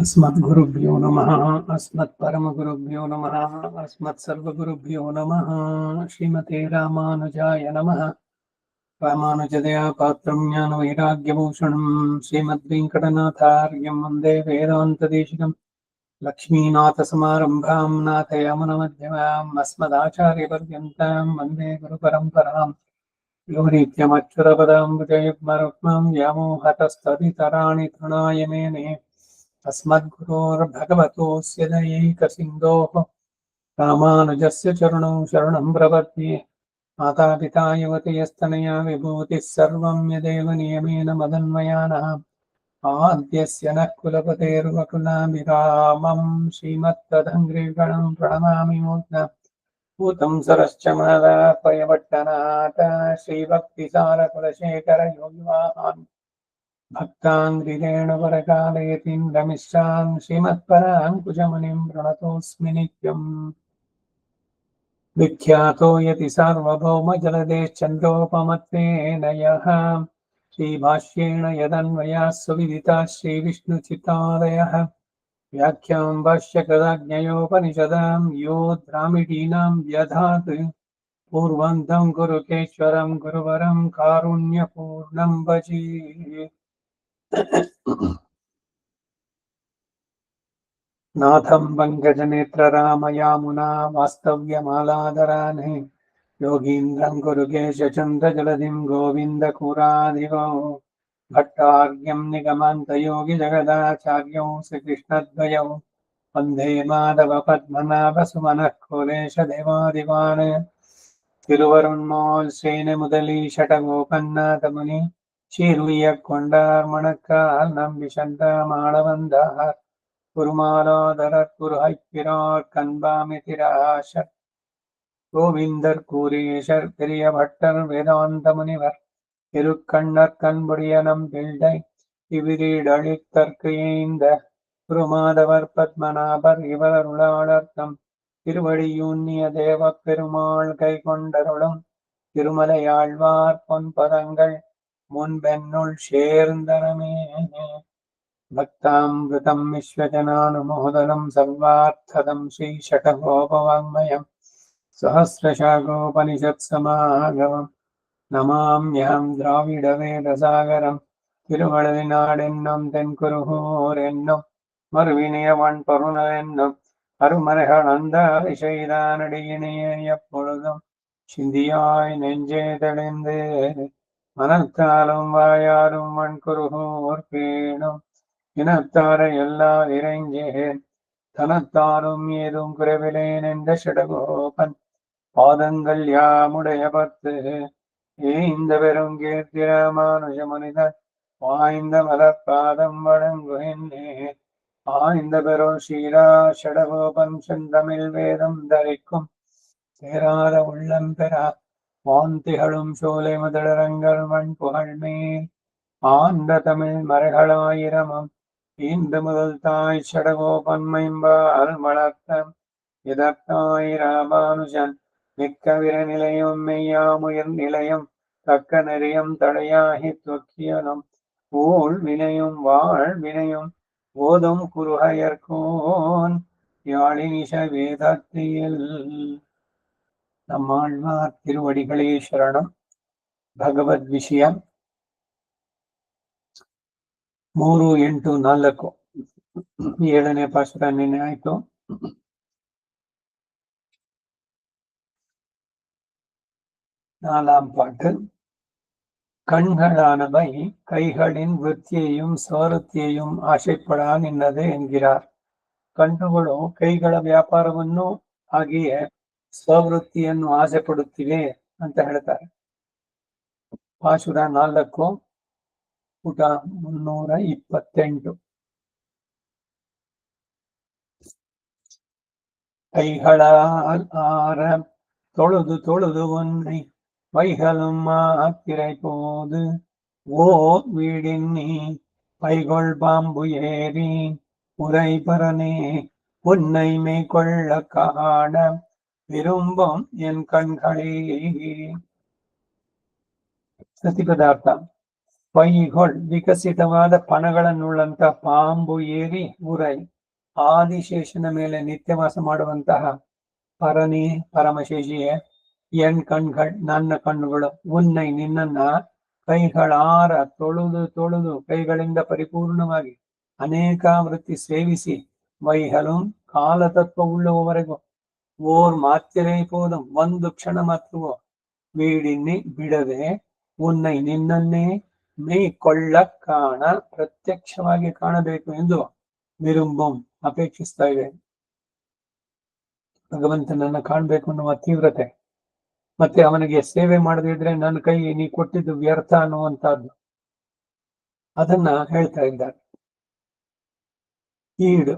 अस्मद्गुरुभ्यो नमः। अस्मत्परमगुरुभ्यो नमः। अस्मत्सर्वगुरुभ्यो नमः। श्रीमते रामानुजाय नमः। रामानुजदया पात्रं ज्ञानवैराग्यभूषणं श्रीमद्वेङ्कटनाथार्यं वन्दे वेदान्तदेशिकं लक्ष्मीनाथसमारम्भां नाथयामुनमध्यमाम् अस्मदाचार्यपर्यन्तां वन्दे गुरुपरम्पराम् यो नित्यमच्युतपदाम्बुजयुग्मरुक्मं व्यामोहतस्तदितराणि तृणाय मेने अस्मद्गुरोर्भगवतोऽस्य दयैकसिन्धोः रामानुजस्य चरणौ शरणं प्रपद्ये। मातापिता युवतयस्तनया विभूतिः सर्वं यदेव नियमेन मदन्वयानः आद्यस्य नः कुलपतेर्वकुलाभिरामं श्रीमत्तदङ्घ्रिगणं प्रणमामि मूर्ध्ना भूतं सरश्च महदापयवट्टनाथ श्रीभक्तिसारकुलशेखर योगिवाहान् भक्ताङ्घ्रिरेणुपरकालयतीन्द्रमिश्रान् श्रीमत्पराङ्कुशमुनिं प्रणतोऽस्मि नित्यम्। विख्यातो यति सार्वभौमजलदेश्चन्द्रोपमत्तेन यः श्रीभाष्येण यदन्वयाः सुविदिताः श्रीविष्णुचित्तादयः व्याख्यां भाष्यकृतज्ञयोपनिषदां यो द्राविडीनां व्यधात् पूर्वन्तं गुरुकेश्वरं गुरुवरं कारुण्यपूर्णं भजे। नाथं पङ्कजनेत्ररामयामुना वास्तव्यमालादराने योगीन्द्रं गुरुकेशचन्द्रजलधिं गोविन्दकुरादिवो भट्टार्घ्यं निगमान्तयोगिजगदाचार्यौ श्रीकृष्णद्वयौ वन्दे माधवपद्मनाभसुमनः कुलेशदेवादिवान् திருவருண்மோல் சேனை முதலி ஷடகோபன்னாதமுனி சீருயக் கொண்டார் மணக்கால் நம்பி சந்தாமாளவந்தார் குருமாலாதரர் குருஹைப்பிரார் கண்பாமிதிராசர் கோவிந்தர் கூரேஷர் பெரிய பட்டர் வேதாந்த முனிவர் திருக்கண்ணர் கண்புடியனம் பிள்ளை இவ்விரீடழித்தற்கு ஏய்ந்த குருமாதவர் பத்மநாபர் இவரருளாளர்த்தம் திருவடியூன்னிய தேவப் பெருமாள் கைகொண்டருளும் திருமலையாழ்வார் பொன்பதங்கள் முன்பென்னுள் சேர்ந்தனமே. भक्तामृतं विश्वजनानुमोदनं सर्वार्थदं श्रीशठगोपवाङ्मयं सहस्रशाखोपनिषत्समागमं नमाम्यहं द्राविडवेदसागरं திருவழுதினாடென்னும் தென்குருகூர் என்னும் மறுவினியவன் பொருணல் என்னும் அருமறைகள் அந்தாதி செய்தானடியினையே எப்பொழுதும் சிந்தியாய் நெஞ்சே தெளிந்து மனத்தாலும் வாயாலும் வன்குருகூர் பேணும் இனத்தாரை எல்லா இறைஞ்சேன் தனத்தாலும் ஏதும் குறைவிலேன் என்ற ஷடகோபன் பாதங்கள் யாமுடைய பத்து ஏந்த பெரும் கீர்த்தி ராமானுஜ மனிதன் வாய்ந்த மலர்பாதம் வழங்குகின்றேன். ஆய்ந்த பெரும் ஸ்ரீரா ஷடகோபன் செந்தமிழ் வேதம் தரிக்கும் சேராத உள்ளம் பெறா வாந்திகளும் சோலை முதலரங்கள் மண் புகழ்மேல் ஆண்ட தமிழ் மறைகளாயிரமும் ஈந்த முதல் தாய் ஷடகோபன் மைம்பால் வளர்த்த இதற்காய் ராமானுஜன் மிக்க விரநிலையும் மெய்யாமுயர் நிலையும் தக்க நெறியும் தடையாகி தொக்கியனும் ஊழ் வினையும் வாழ் வினையும் ஓதும் குருகையர்கோன் யாழினிஷ வேதத்தியில். நம்மாழ்வார் ತಿರುವಡಿಗಳೇ ಶರಣಂ. ಭಗವದ್ ವಿಷಯ 3-8-4 7ನೇ ಪಾಶುರ ನಿನ್ನೆ ಆಯ್ತು. நாலாம் பாட்டு. கண்களானவை கைகளின் விருத்தியையும் ಸ್ವಾರಥ್ಯೆயும் ಆಶೆಪಡಾ ನಿನ್ನದೆ ಎನ್கிறார். ಕಣ್ಣುಗಳು ಕೈಗಳ ವ್ಯಾಪಾರವನ್ನು ಹಾಗೆಯೇ ಸ್ವವೃತ್ತಿಯನ್ನು ಆಸೆ ಪಡುತ್ತಿವೆ ಅಂತ ಹೇಳ್ತಾರೆ. ಪಾಶುರ 4 ಪುಟ 328. கைகளால் ஆற தொழுது தொழுது ஒன்றை வைகளும் ஆத்திரை போது ஓ வீடின் நீ பைகொள் பாம்பு ஏறி உரை பரனே உன்னை மேற்கொள்ள காண விரும்பும் என் கண்களே. ಪ್ರತಿಪದಾರ್ಥ. ಪೈಗೊಳ್ ವಿಕಸಿತವಾದ ಪಣಗಳನ್ನುಳ್ಳಂತ ಪಾಂಬು ಏರಿ ಉರೈ ಆದಿಶೇಷನ ಮೇಲೆ ನಿತ್ಯವಾಸ ಮಾಡುವಂತಹ ಪರನಿ ಪರಮಶೇಷಿಯೇ ಎನ್ ಕಣ್ಗಳ್ ನನ್ನ ಕಣ್ಣುಗಳು ಉನ್ನೈ ನಿನ್ನನ್ನ ಕೈಗಳಾರ ತೊಳೆದು ತೊಳೆದು ಕೈಗಳಿಂದ ಪರಿಪೂರ್ಣವಾಗಿ ಅನೇಕಾವೃತ್ತಿ ಸೇವಿಸಿ ವೈಹಲಂ ಕಾಲತತ್ವವುಳ್ಳವರೆಗೂ ಓರ್ ಮಾತ್ಯರೇ ಪೋದಂ ಒಂದು ಕ್ಷಣ ಮಾತ್ರವೋ வீடின்னி ಬಿಡದೆ ಉನ್ನೈ ನಿನ್ನನ್ನೇ ಮೈ ಕೊಳ್ಳ ಕಾಣ ಪ್ರತ್ಯಕ್ಷವಾಗಿ ಕಾಣಬೇಕು ಎಂದು ವಿರುಂಬಂ ಅಪೇಕ್ಷಿಸ್ತಾ ಇದೆ. ಭಗವಂತನನ್ನ ಕಾಣ್ಬೇಕು ಅನ್ನುವ ತೀವ್ರತೆ ಮತ್ತೆ ಅವನಿಗೆ ಸೇವೆ ಮಾಡದಿದ್ರೆ ನನ್ನ ಕೈ ನೀ ಕೊಟ್ಟಿದ್ದು ವ್ಯರ್ಥ ಅನ್ನುವಂತಹದ್ದು ಅದನ್ನ ಹೇಳ್ತಾ ಇದ್ದಾರೆ. ஈடு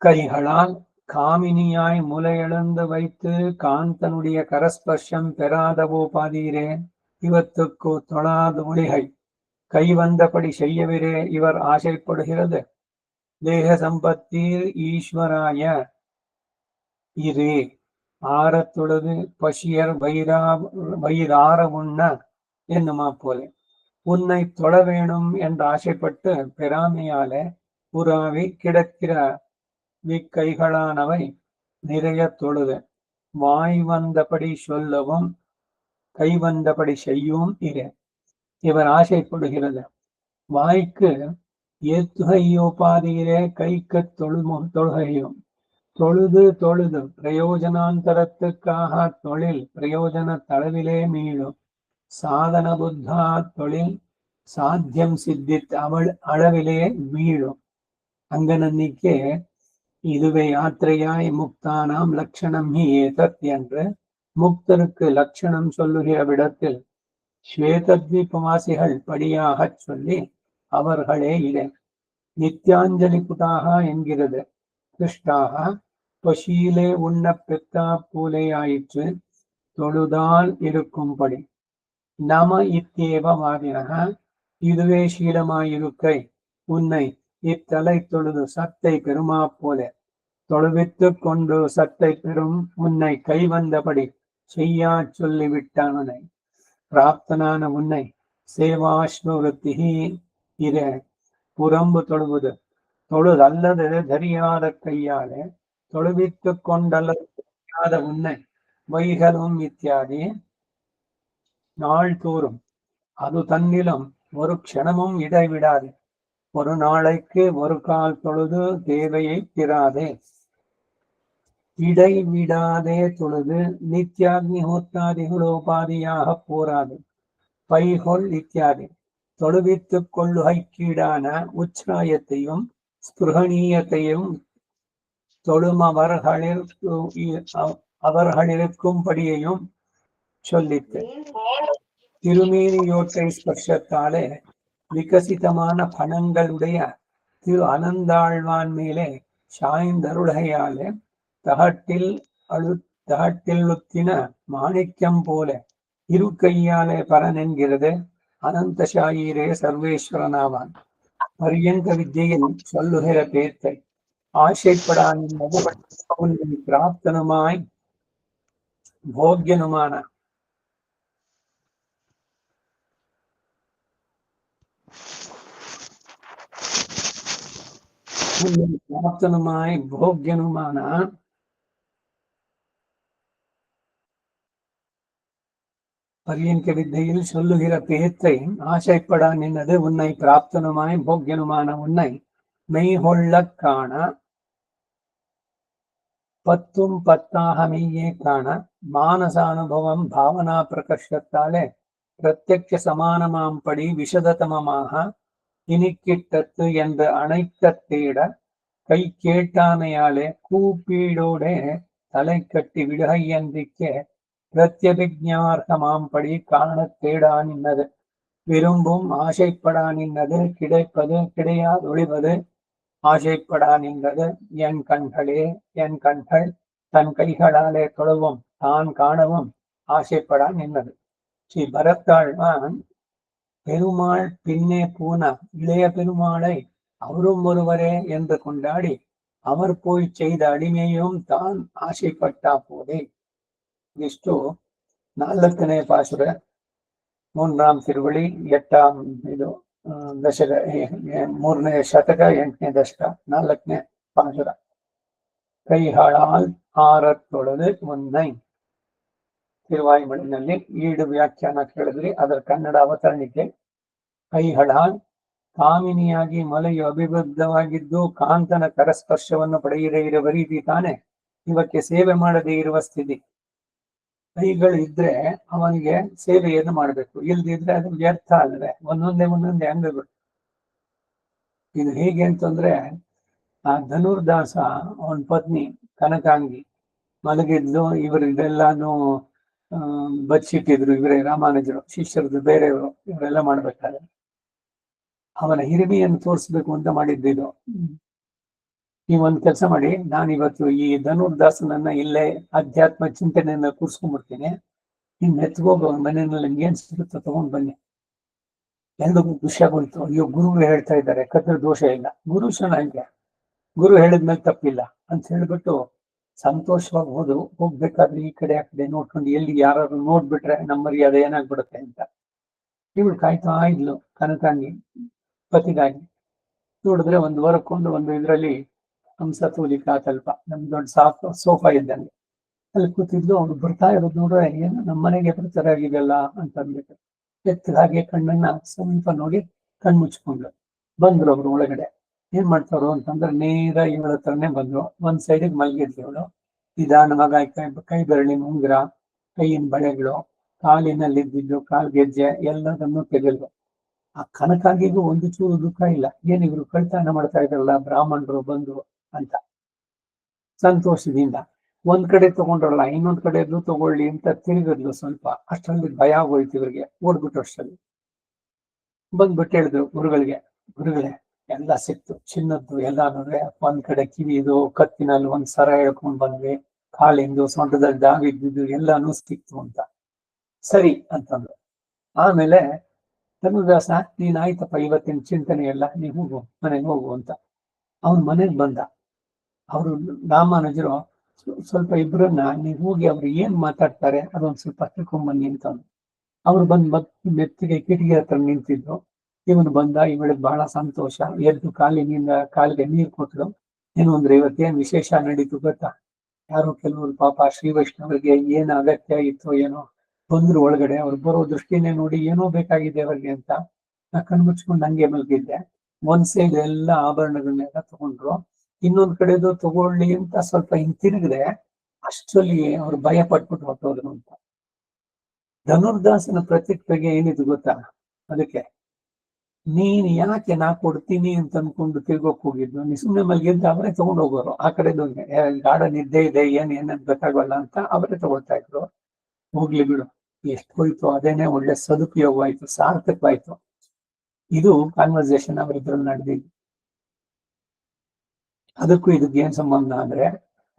கைகளால் காமினியாய் முலையெழுந்து வைத்து காந்தனுடைய கரஸ்பர்ஷம் பெறாதவோ பாதீரே இவத்துக்கு தொழாத ஒளிகை கை வந்தபடி செய்யவிரே இவர் ஆசைப்படுகிறது. தேக சம்பத்தீர் ஈஸ்வராய இரே ஆரத்தொழுது பசியர் வயிறார உண்ண என்னுமா போலே உன்னை தொழ வேணும் என்று ஆசைப்பட்டு பெறாமையாலே புறாவி கிடக்கிற விக்கைகளானவை நிறைய தொழுது வாய் வந்தபடி சொல்லவும் கை வந்தபடி செய்யவும் இரு இவர் ஆசைப்படுகிறது. வாய்க்கு ஏத்துகையோபாதியிலே கைக்கு தொழுகையும் தொழுது தொழுது பிரயோஜனாந்தரத்துக்காக தொழில் பிரயோஜன தளவிலே மீளும் சாதன புத்தா தொழில் சாத்தியம் சித்தித் அளவிலே மீளும் அங்கனன்னிக்கே இதுவே யாத்திரையாய் முக்தானாம் லட்சணம் ஹி ஏதத் என்று முக்தருக்கு லட்சணம் சொல்லுகிற விடத்தில் ஸ்வேதத்வீபவாசிகள் படியாகச் சொல்லி அவர்களே இதை நித்யாஞ்சலி புட்டாக என்கிறது. கிருஷ்டாக பசியிலே உண்ண பெத்தா போலே ஆயிற்று தொழுதால் இருக்கும்படி நம இத்தேவ வாதினக இதுவே சீலமாயிருக்கை உன்னை இத்தலை தொழுது சத்தை பெருமா போல தொழுவித்து கொண்டு சத்தை பெறும் உன்னை கை வந்தபடி செய்யா சொல்லிவிட்டானனை பிராப்தனான உன்னை சேவாஸ்வருத்தி இர புறம்பு தொழுவது தொழுதல்லது தெரியாத கையாலே தொழுவித்து கொண்டல்லாத உன்னை வைகளும் இத்தியாதி நாள்தோறும் அது தன்னிலும் ஒரு க்ஷணமும் இடைவிடாது ஒரு நாளைக்கு ஒரு கால் தொழுது தேவையை திராதே இடைவிடாதே தொழுது நித்யாக்னிஹோத்தாதிகளோபாதியாக போராது பைகொள் இத்தியாதி தொழுவித்துக் கொள்ளுகைக்கீடான உச்சாயத்தையும் ஸ்பிருகணீயத்தையும் அவர்களிருக்கும்படியையும் சொல்லித்து திருமேனியோட்டை ஸ்பர்ஷத்தாலே விகசிதமான பணங்களுடைய திரு அனந்தாழ்வான் மேலே சாய்ந்தருளையாலே தகட்டில் உத்தின மாணிக்கம் போல இரு கையாலே பரன் என்கிறது. அனந்த சாயீரே சர்வேஸ்வரனாவான். பரியங்க வித்தியில் சொல்லுகிற பேர்த்தை ஆசைப்படான் பிராப்தனுமாய் போக்கியனுமான பிராப்தனுமாய் போக்கியனுமான பரியங்க வித்தையில் சொல்லுகிற பேத்தை ஆசைப்படா நின்னது உன்னை பிராப்தனுமாய் போக்கியனுமான உன்னை மெய்கொள்ள காண பத்தும் பத்தாக மெய்யே காண மானசானுபவம் பாவனா பிரகர்ஷத்தாலே பிரத்யக்ஷ சமானமாம் படி விஷததமமாக இனிக்கிட்டத்து என்று அணைக்க தேட கை கேட்டாமையாலே கூப்பீடோட தலை கட்டி விடுகையன்றிக்கே பிரத்யபிஜார்த்தமாம்படி காண தேடா நின்னது விரும்பும் ஆசைப்படா நின்னது கிடைப்பது கிடையாதொழிவது ஆசைப்படா நின்றது. என் கண்களே என் கண்கள் தன் கைகளாலே தொழவும் தான் காணவும் ஆசைப்படா நின்னது. ஸ்ரீ பரத்தாழ்வான் பெருமாள் பின்னே போன இளைய பெருமாளை அவரும் ஒருவரே என்று கொண்டாடி அவர் போய் செய்த அடிமையும் தான் ஆசைப்பட்டா போதே. ಇಷ್ಟು 4ನೇ ಪಾಸುರ 3ಾம் ತಿರುವಳಿ 8ಾம் ಇದು ದಶಕ, 3ನೇ ಶತಕ 8ನೇ ದಶಕ 4ನೇ ಪಾಸುರ. ಕೈ ಹಾಳಾಲ್ ಆರತ್ತೊಳದು ಒಂದೈ. ತಿರುವಾಯಿಮಡಿನಲ್ಲಿ ಈಡು ವ್ಯಾಖ್ಯಾನ ಕೇಳಿದ್ರಿ, ಅದರ ಕನ್ನಡ ಅವತರಣಿಕೆ. ಕೈ ಹಳಾಲ್ ಕಾಮಿನಿಯಾಗಿ ಮಲೆಯು ಅಭಿವೃದ್ಧವಾಗಿದ್ದು ಕಾಂತನ ಕರಸ್ಪರ್ಶವನ್ನು ಪಡೆಯದೇ ಇರುವ ರೀತಿ ತಾನೆ ಇವಕ್ಕೆ ಸೇವೆ ಮಾಡದೇ ಇರುವ ಸ್ಥಿತಿ. ಕೈಗಳು ಇದ್ರೆ ಅವನಿಗೆ ಸೇವೆಯನ್ನು ಮಾಡಬೇಕು, ಇಲ್ದಿದ್ರೆ ಅದು ವ್ಯರ್ಥ ಅಲ್ಲದೆ ಒಂದೊಂದೇ ಅಂಗಗಳು. ಇದು ಹೇಗೆ ಅಂತಂದ್ರೆ, ಆ ಧನುರ್ದಾಸ ಅವನ ಪತ್ನಿ ಕನಕಾಂಗಿ ಮಲಗಿದ್ಲು, ಇವರು ಇದೆಲ್ಲಾನು ಬಚ್ಚಿಟ್ಟಿದ್ರು, ಇವರೇ ರಾಮಾನುಜರು ಶಿಷ್ಯರದ್ದು ಬೇರೆಯವರು, ಇವರೆಲ್ಲ ಮಾಡ್ಬೇಕಾದ್ರೆ ಅವನ ಹಿರಿಮೆಯನ್ನು ತೋರಿಸ್ಬೇಕು ಅಂತ ಮಾಡಿದ್ದಿದ್ದು. ನೀವೊಂದು ಕೆಲಸ ಮಾಡಿ, ನಾನಿವತ್ತು ಈ ಧನುರ್ದಾಸನನ್ನ ಇಲ್ಲೇ ಅಧ್ಯಾತ್ಮ ಚಿಂತನೆಯನ್ನ ಕೂರ್ಸ್ಕೊಂಡ್ಬಿಡ್ತೀನಿ, ನಿಮ್ ಎತ್ಕೋಗ ಅವನ ಮನೆಯಲ್ಲಿ ನಿಮ್ಗೆ ಏನ್ ಸಿಗುತ್ತೋ ತಗೊಂಡ್ ಬನ್ನಿ. ಎಲ್ರಿಗೂ ಖುಷಿಯಾಗೋಯ್ತು. ಅಯ್ಯೋ, ಗುರುಗಳು ಹೇಳ್ತಾ ಇದ್ದಾರೆ, ಕತ್ರ ದೋಷ ಇಲ್ಲ, ಗುರು ಚೆನ್ನಾಗಿದೆ, ಗುರು ಹೇಳಿದ್ಮೇಲೆ ತಪ್ಪಿಲ್ಲ ಅಂತ ಹೇಳ್ಬಿಟ್ಟು ಸಂತೋಷವಾಗಿ ಹೋಗ್ಬೇಕಾದ್ರೆ ಈ ಕಡೆ ಆ ಕಡೆ ನೋಡ್ಕೊಂಡು ಎಲ್ಲಿ ಯಾರು ನೋಡ್ಬಿಟ್ರೆ ನಮ್ಮ ಮರ್ಯಾದೆ ಏನಾಗ್ಬಿಡುತ್ತೆ ಅಂತ ಇವಳು ಕಾಯ್ತಾ ಇದ್ಲು ಕನಕಾಂಗಿ ಪತಿಗಾಗಿ. ನೋಡಿದ್ರೆ ಒಂದು ಹೊರಕೊಂಡು ಒಂದು ಇದರಲ್ಲಿ ಹಂಸತೂಲಿಕಾ ತಲ್ಪ, ನಮ್ ದೊಡ್ಡ ಸೋಫಾ ಇದ್ದಂಗೆ ಅಲ್ಲಿ ಕೂತಿದ್ಲು. ಅವ್ರು ಬರ್ತಾ ಇರೋದು ನೋಡ್ರೆ ಏನು ನಮ್ಮನೆಗೆ ಬರ್ತಾರೆ ಆಗಿದೆಲ್ಲ ಅಂತ ಅಂದ್ಬಿಟ್ಟು ಎತ್ತದಾಗೆ ಕಣ್ಣನ್ನ ಸ್ವಲ್ಪ ನೋಡಿ ಕಣ್ಮುಚ್ಕೊಂಡ್ಲು. ಬಂದ್ರು ಅವ್ರು ಒಳಗಡೆ. ಏನ್ ಮಾಡ್ತಾರೋ ಅಂತಂದ್ರೆ ನೇರ ಇವಳ ಹತ್ರನೇ ಬಂದ್ರು. ಒಂದ್ ಸೈಡಿಗೆ ಮಲಗಿದ್ಲು ಇವಳು. ನಿಧಾನವಾಗಿ ಕೈ ಬೆರಳಿನ ಉಂಗುರ, ಕೈಯಿನ ಬಳೆಗಳು, ಕಾಲಿನಲ್ಲಿದ್ದು ಕಾಲ್ಗೆಜ್ಜೆ ಎಲ್ಲದನ್ನು ತೆಗೆದ್ರು. ಆ ಕನಕಾಗಿಗೂ ಒಂದು ಚೂರು ದುಃಖ ಇಲ್ಲ. ಏನಿವ್ರು ಕಳ್ತನ ಮಾಡ್ತಾ ಇದ್ರಲ್ಲ ಬ್ರಾಹ್ಮಣರು ಬಂದು ಅಂತ ಸಂತೋಷದಿಂದ ಒಂದ್ ಕಡೆ ತಗೊಂಡ್ರಲ್ಲ ಇನ್ನೊಂದ್ ಕಡೆದು ತಗೊಳ್ಳಿ ಅಂತ ತಿರುಗಿದ್ಲು. ಸ್ವಲ್ಪ ಅಷ್ಟರಲ್ಲಿ ಭಯ ಆಗೋಯ್ತು ಇವ್ರಿಗೆ. ಓಡ್ಬಿಟ್ಟು ಅಷ್ಟರಲ್ಲಿ ಬಂದ್ಬಿಟ್ಟು ಹೇಳಿದ್ರು ಗುರುಗಳಿಗೆ, ಗುರುಗಳೇ ಎಲ್ಲ ಸಿಕ್ತು, ಚಿನ್ನದ್ದು ಎಲ್ಲ ನೋಡ್ರೆ, ಒಂದ್ ಕಡೆ ಕಿವಿದು ಕತ್ತಿನಲ್ಲಿ ಒಂದ್ ಸರ ಹೇಳ್ಕೊಂಡ್ ಬಂದ್ವಿ, ಕಾಲಿಂದು ಸೊಂಟದಲ್ಲಿ ದಾವಿದ್ದು ಎಲ್ಲಾನು ಸಿಕ್ತು ಅಂತ. ಸರಿ ಅಂತಂದ್ರು. ಆಮೇಲೆ ಧನುರ್ದಾಸ, ನೀನ್ ಆಯ್ತಪ್ಪ ಇವತ್ತಿನ ಚಿಂತನೆ ಎಲ್ಲ, ನೀ ಹೋಗು ಮನೆಗೆ ಹೋಗು ಅಂತ ಅವನ್ ಮನೆಗ್ ಬಂದ. ಅವರು ರಾಮಾನುಜರು ಸ್ವಲ್ಪ ಇಬ್ರನ್ನ ನೀವು ಹೋಗಿ ಅವ್ರು ಏನ್ ಮಾತಾಡ್ತಾರೆ ಅದೊಂದ್ ಸ್ವಲ್ಪ ತಿಳ್ಕೊಂಬನ್ನಿ ಅಂತ. ಅವ್ರು ಬಂದ್ ಮೆತ್ತಿಗೆ ಕಿಟಕಿ ಹತ್ರ ನಿಂತಿದ್ರು. ಇವನು ಬಂದ, ಇವಳಿಗೆ ಬಹಳ ಸಂತೋಷ. ಎದ್ದು ಕಾಲಿಗೆ ನೀರು ಕೊಟ್ಟಳು. ಏನು ಅಂದ್ರೆ ಇವತ್ತೇನ್ ವಿಶೇಷ ನಡೀತು ಗೊತ್ತಾ? ಯಾರೋ ಕೆಲವರು ಪಾಪ ಶ್ರೀ ವೈಷ್ಣವರಿಗೆ ಏನ್ ಅಗತ್ಯ ಇತ್ತು ಏನೋ ಬಂದ್ರು ಒಳಗಡೆ. ಅವ್ರು ಬರೋ ದೃಷ್ಟಿನೇ ನೋಡಿ ಏನೋ ಬೇಕಾಗಿದೆ ಅವ್ರಿಗೆ ಅಂತ ನಾ ಕಣ್ಮುಚ್ಕೊಂಡು ಹಂಗೆ ಮಲಗಿದ್ದೆ. ಒಂದ್ ಸೈಡ್ ಎಲ್ಲ ಆಭರಣಗಳನ್ನೆಲ್ಲ ತಗೊಂಡ್ರು, ಇನ್ನೊಂದ್ ಕಡೆದು ತಗೊಳ್ಳಿ ಅಂತ ಸ್ವಲ್ಪ ಹಿಂತಿರುಗಿದೆ. ಅಷ್ಟರಲ್ಲಿ ಅವ್ರು ಭಯ ಪಟ್ಬಿಟ್ಟು ಹೊಟ್ಟೋದ್ರು ಅಂತ. ಧನುರ್ದಾಸನ ಪ್ರತಿಕ್ರಿಯೆ ಏನಿದು ಗೊತ್ತಾ? ಅದಕ್ಕೆ ನೀನ್ ಯಾಕೆ ನಾ ಕೊಡ್ತೀನಿ ಅಂತ ಅನ್ಕೊಂಡು ತಿರ್ಗೋಕ್ ಹೋಗಿದ್ದು? ನೀ ಸುಮ್ಮನೆ ಮಲಗಿದ್ದು ಅವರೇ ತಗೊಂಡ್ ಹೋಗೋರು. ಆ ಕಡೆದು ಗಾಢ ನಿದ್ದೆ ಇದೆ, ಏನಂತ ಗೊತ್ತಾಗಲ್ಲ ಅಂತ ಅವರೇ ತಗೊಳ್ತಾ ಇದ್ರು. ಹೋಗ್ಲಿ ಬಿಡು, ಎಷ್ಟು ಹೋಯ್ತು ಅದೇನೆ ಒಳ್ಳೆ ಸದುಪಯೋಗವಾಯ್ತು, ಸಾರ್ಥಕವಾಯ್ತು. ಇದು ಕಾನ್ವರ್ಸೇಷನ್ ಅವರಿದ್ರಲ್ಲಿ ನಡೆದಿದ್ದು. ಅದಕ್ಕೂ ಇದಕ್ಕೆ ಏನ್ ಸಂಬಂಧ ಅಂದ್ರೆ,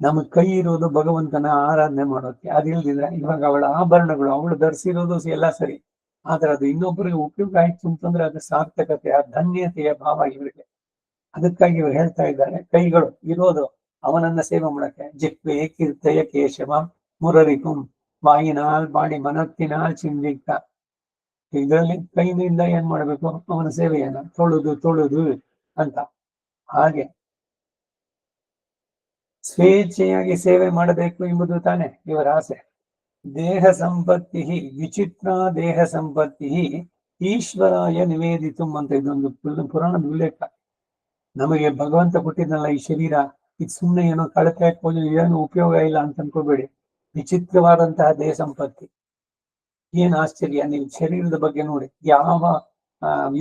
ನಮಗ್ ಕೈ ಇರೋದು ಭಗವಂತನ ಆರಾಧನೆ ಮಾಡೋಕೆ. ಅದಿಲ್ದಿದ್ರೆ ಇವಾಗ ಅವಳ ಆಭರಣಗಳು ಅವಳು ಧರಿಸಿರೋದು ಎಲ್ಲ ಸರಿ, ಆದ್ರೆ ಅದು ಇನ್ನೊಬ್ಬರಿಗೆ ಉಪಯೋಗ ಆಯ್ತು ಅಂತಂದ್ರೆ ಅದು ಸಾರ್ಥಕತೆ, ಆ ಧನ್ಯತೆಯ ಭಾವ ಇವರಿಗೆ. ಅದಕ್ಕಾಗಿ ಇವ್ರು ಹೇಳ್ತಾ ಇದ್ದಾರೆ, ಕೈಗಳು ಇರೋದು ಅವನನ್ನ ಸೇವೆ ಮಾಡಕ್ಕೆ. ಜಿಕ್ವೆ ಕೀರ್ತಯ ಕೇಶವ ಮುರರಿಕುಂ ವಾಯಿನಾಲ್ ಬಾಡಿ ಮನತ್ತಿನಾಲ್ ಚಿಂದಿಕ್ತ. ಇದರಲ್ಲಿ ಕೈನಿಂದ ಏನ್ ಮಾಡ್ಬೇಕು? ಅವನ ಸೇವೆಯನ್ನ ತೊಳುದು ಅಂತ. ಹಾಗೆ ಸ್ವೇಚ್ಛೆಯಾಗಿ ಸೇವೆ ಮಾಡಬೇಕು ಎಂಬುದು ತಾನೆ ಇವರ ಆಸೆ. ದೇಹ ಸಂಪತ್ತಿ ವಿಚಿತ್ರ ದೇಹ ಸಂಪತ್ತಿ ಈಶ್ವರಾಯ ನಿವೇದಿತು ಅಂತ ಇದೊಂದು ಪುರಾಣದ ಉಲ್ಲೇಖ. ನಮಗೆ ಭಗವಂತ ಕೊಟ್ಟಿದ್ನಲ್ಲ ಈ ಶರೀರ, ಇದು ಸುಮ್ಮನೆ ಏನೋ ಕಳಪೆ ಏನು ಉಪಯೋಗ ಇಲ್ಲ ಅಂತ ಅನ್ಕೋಬೇಡಿ. ವಿಚಿತ್ರವಾದಂತಹ ದೇಹ ಸಂಪತ್ತಿ. ಏನ್ ಆಶ್ಚರ್ಯ! ನೀವು ಶರೀರದ ಬಗ್ಗೆ ನೋಡಿ, ಯಾವ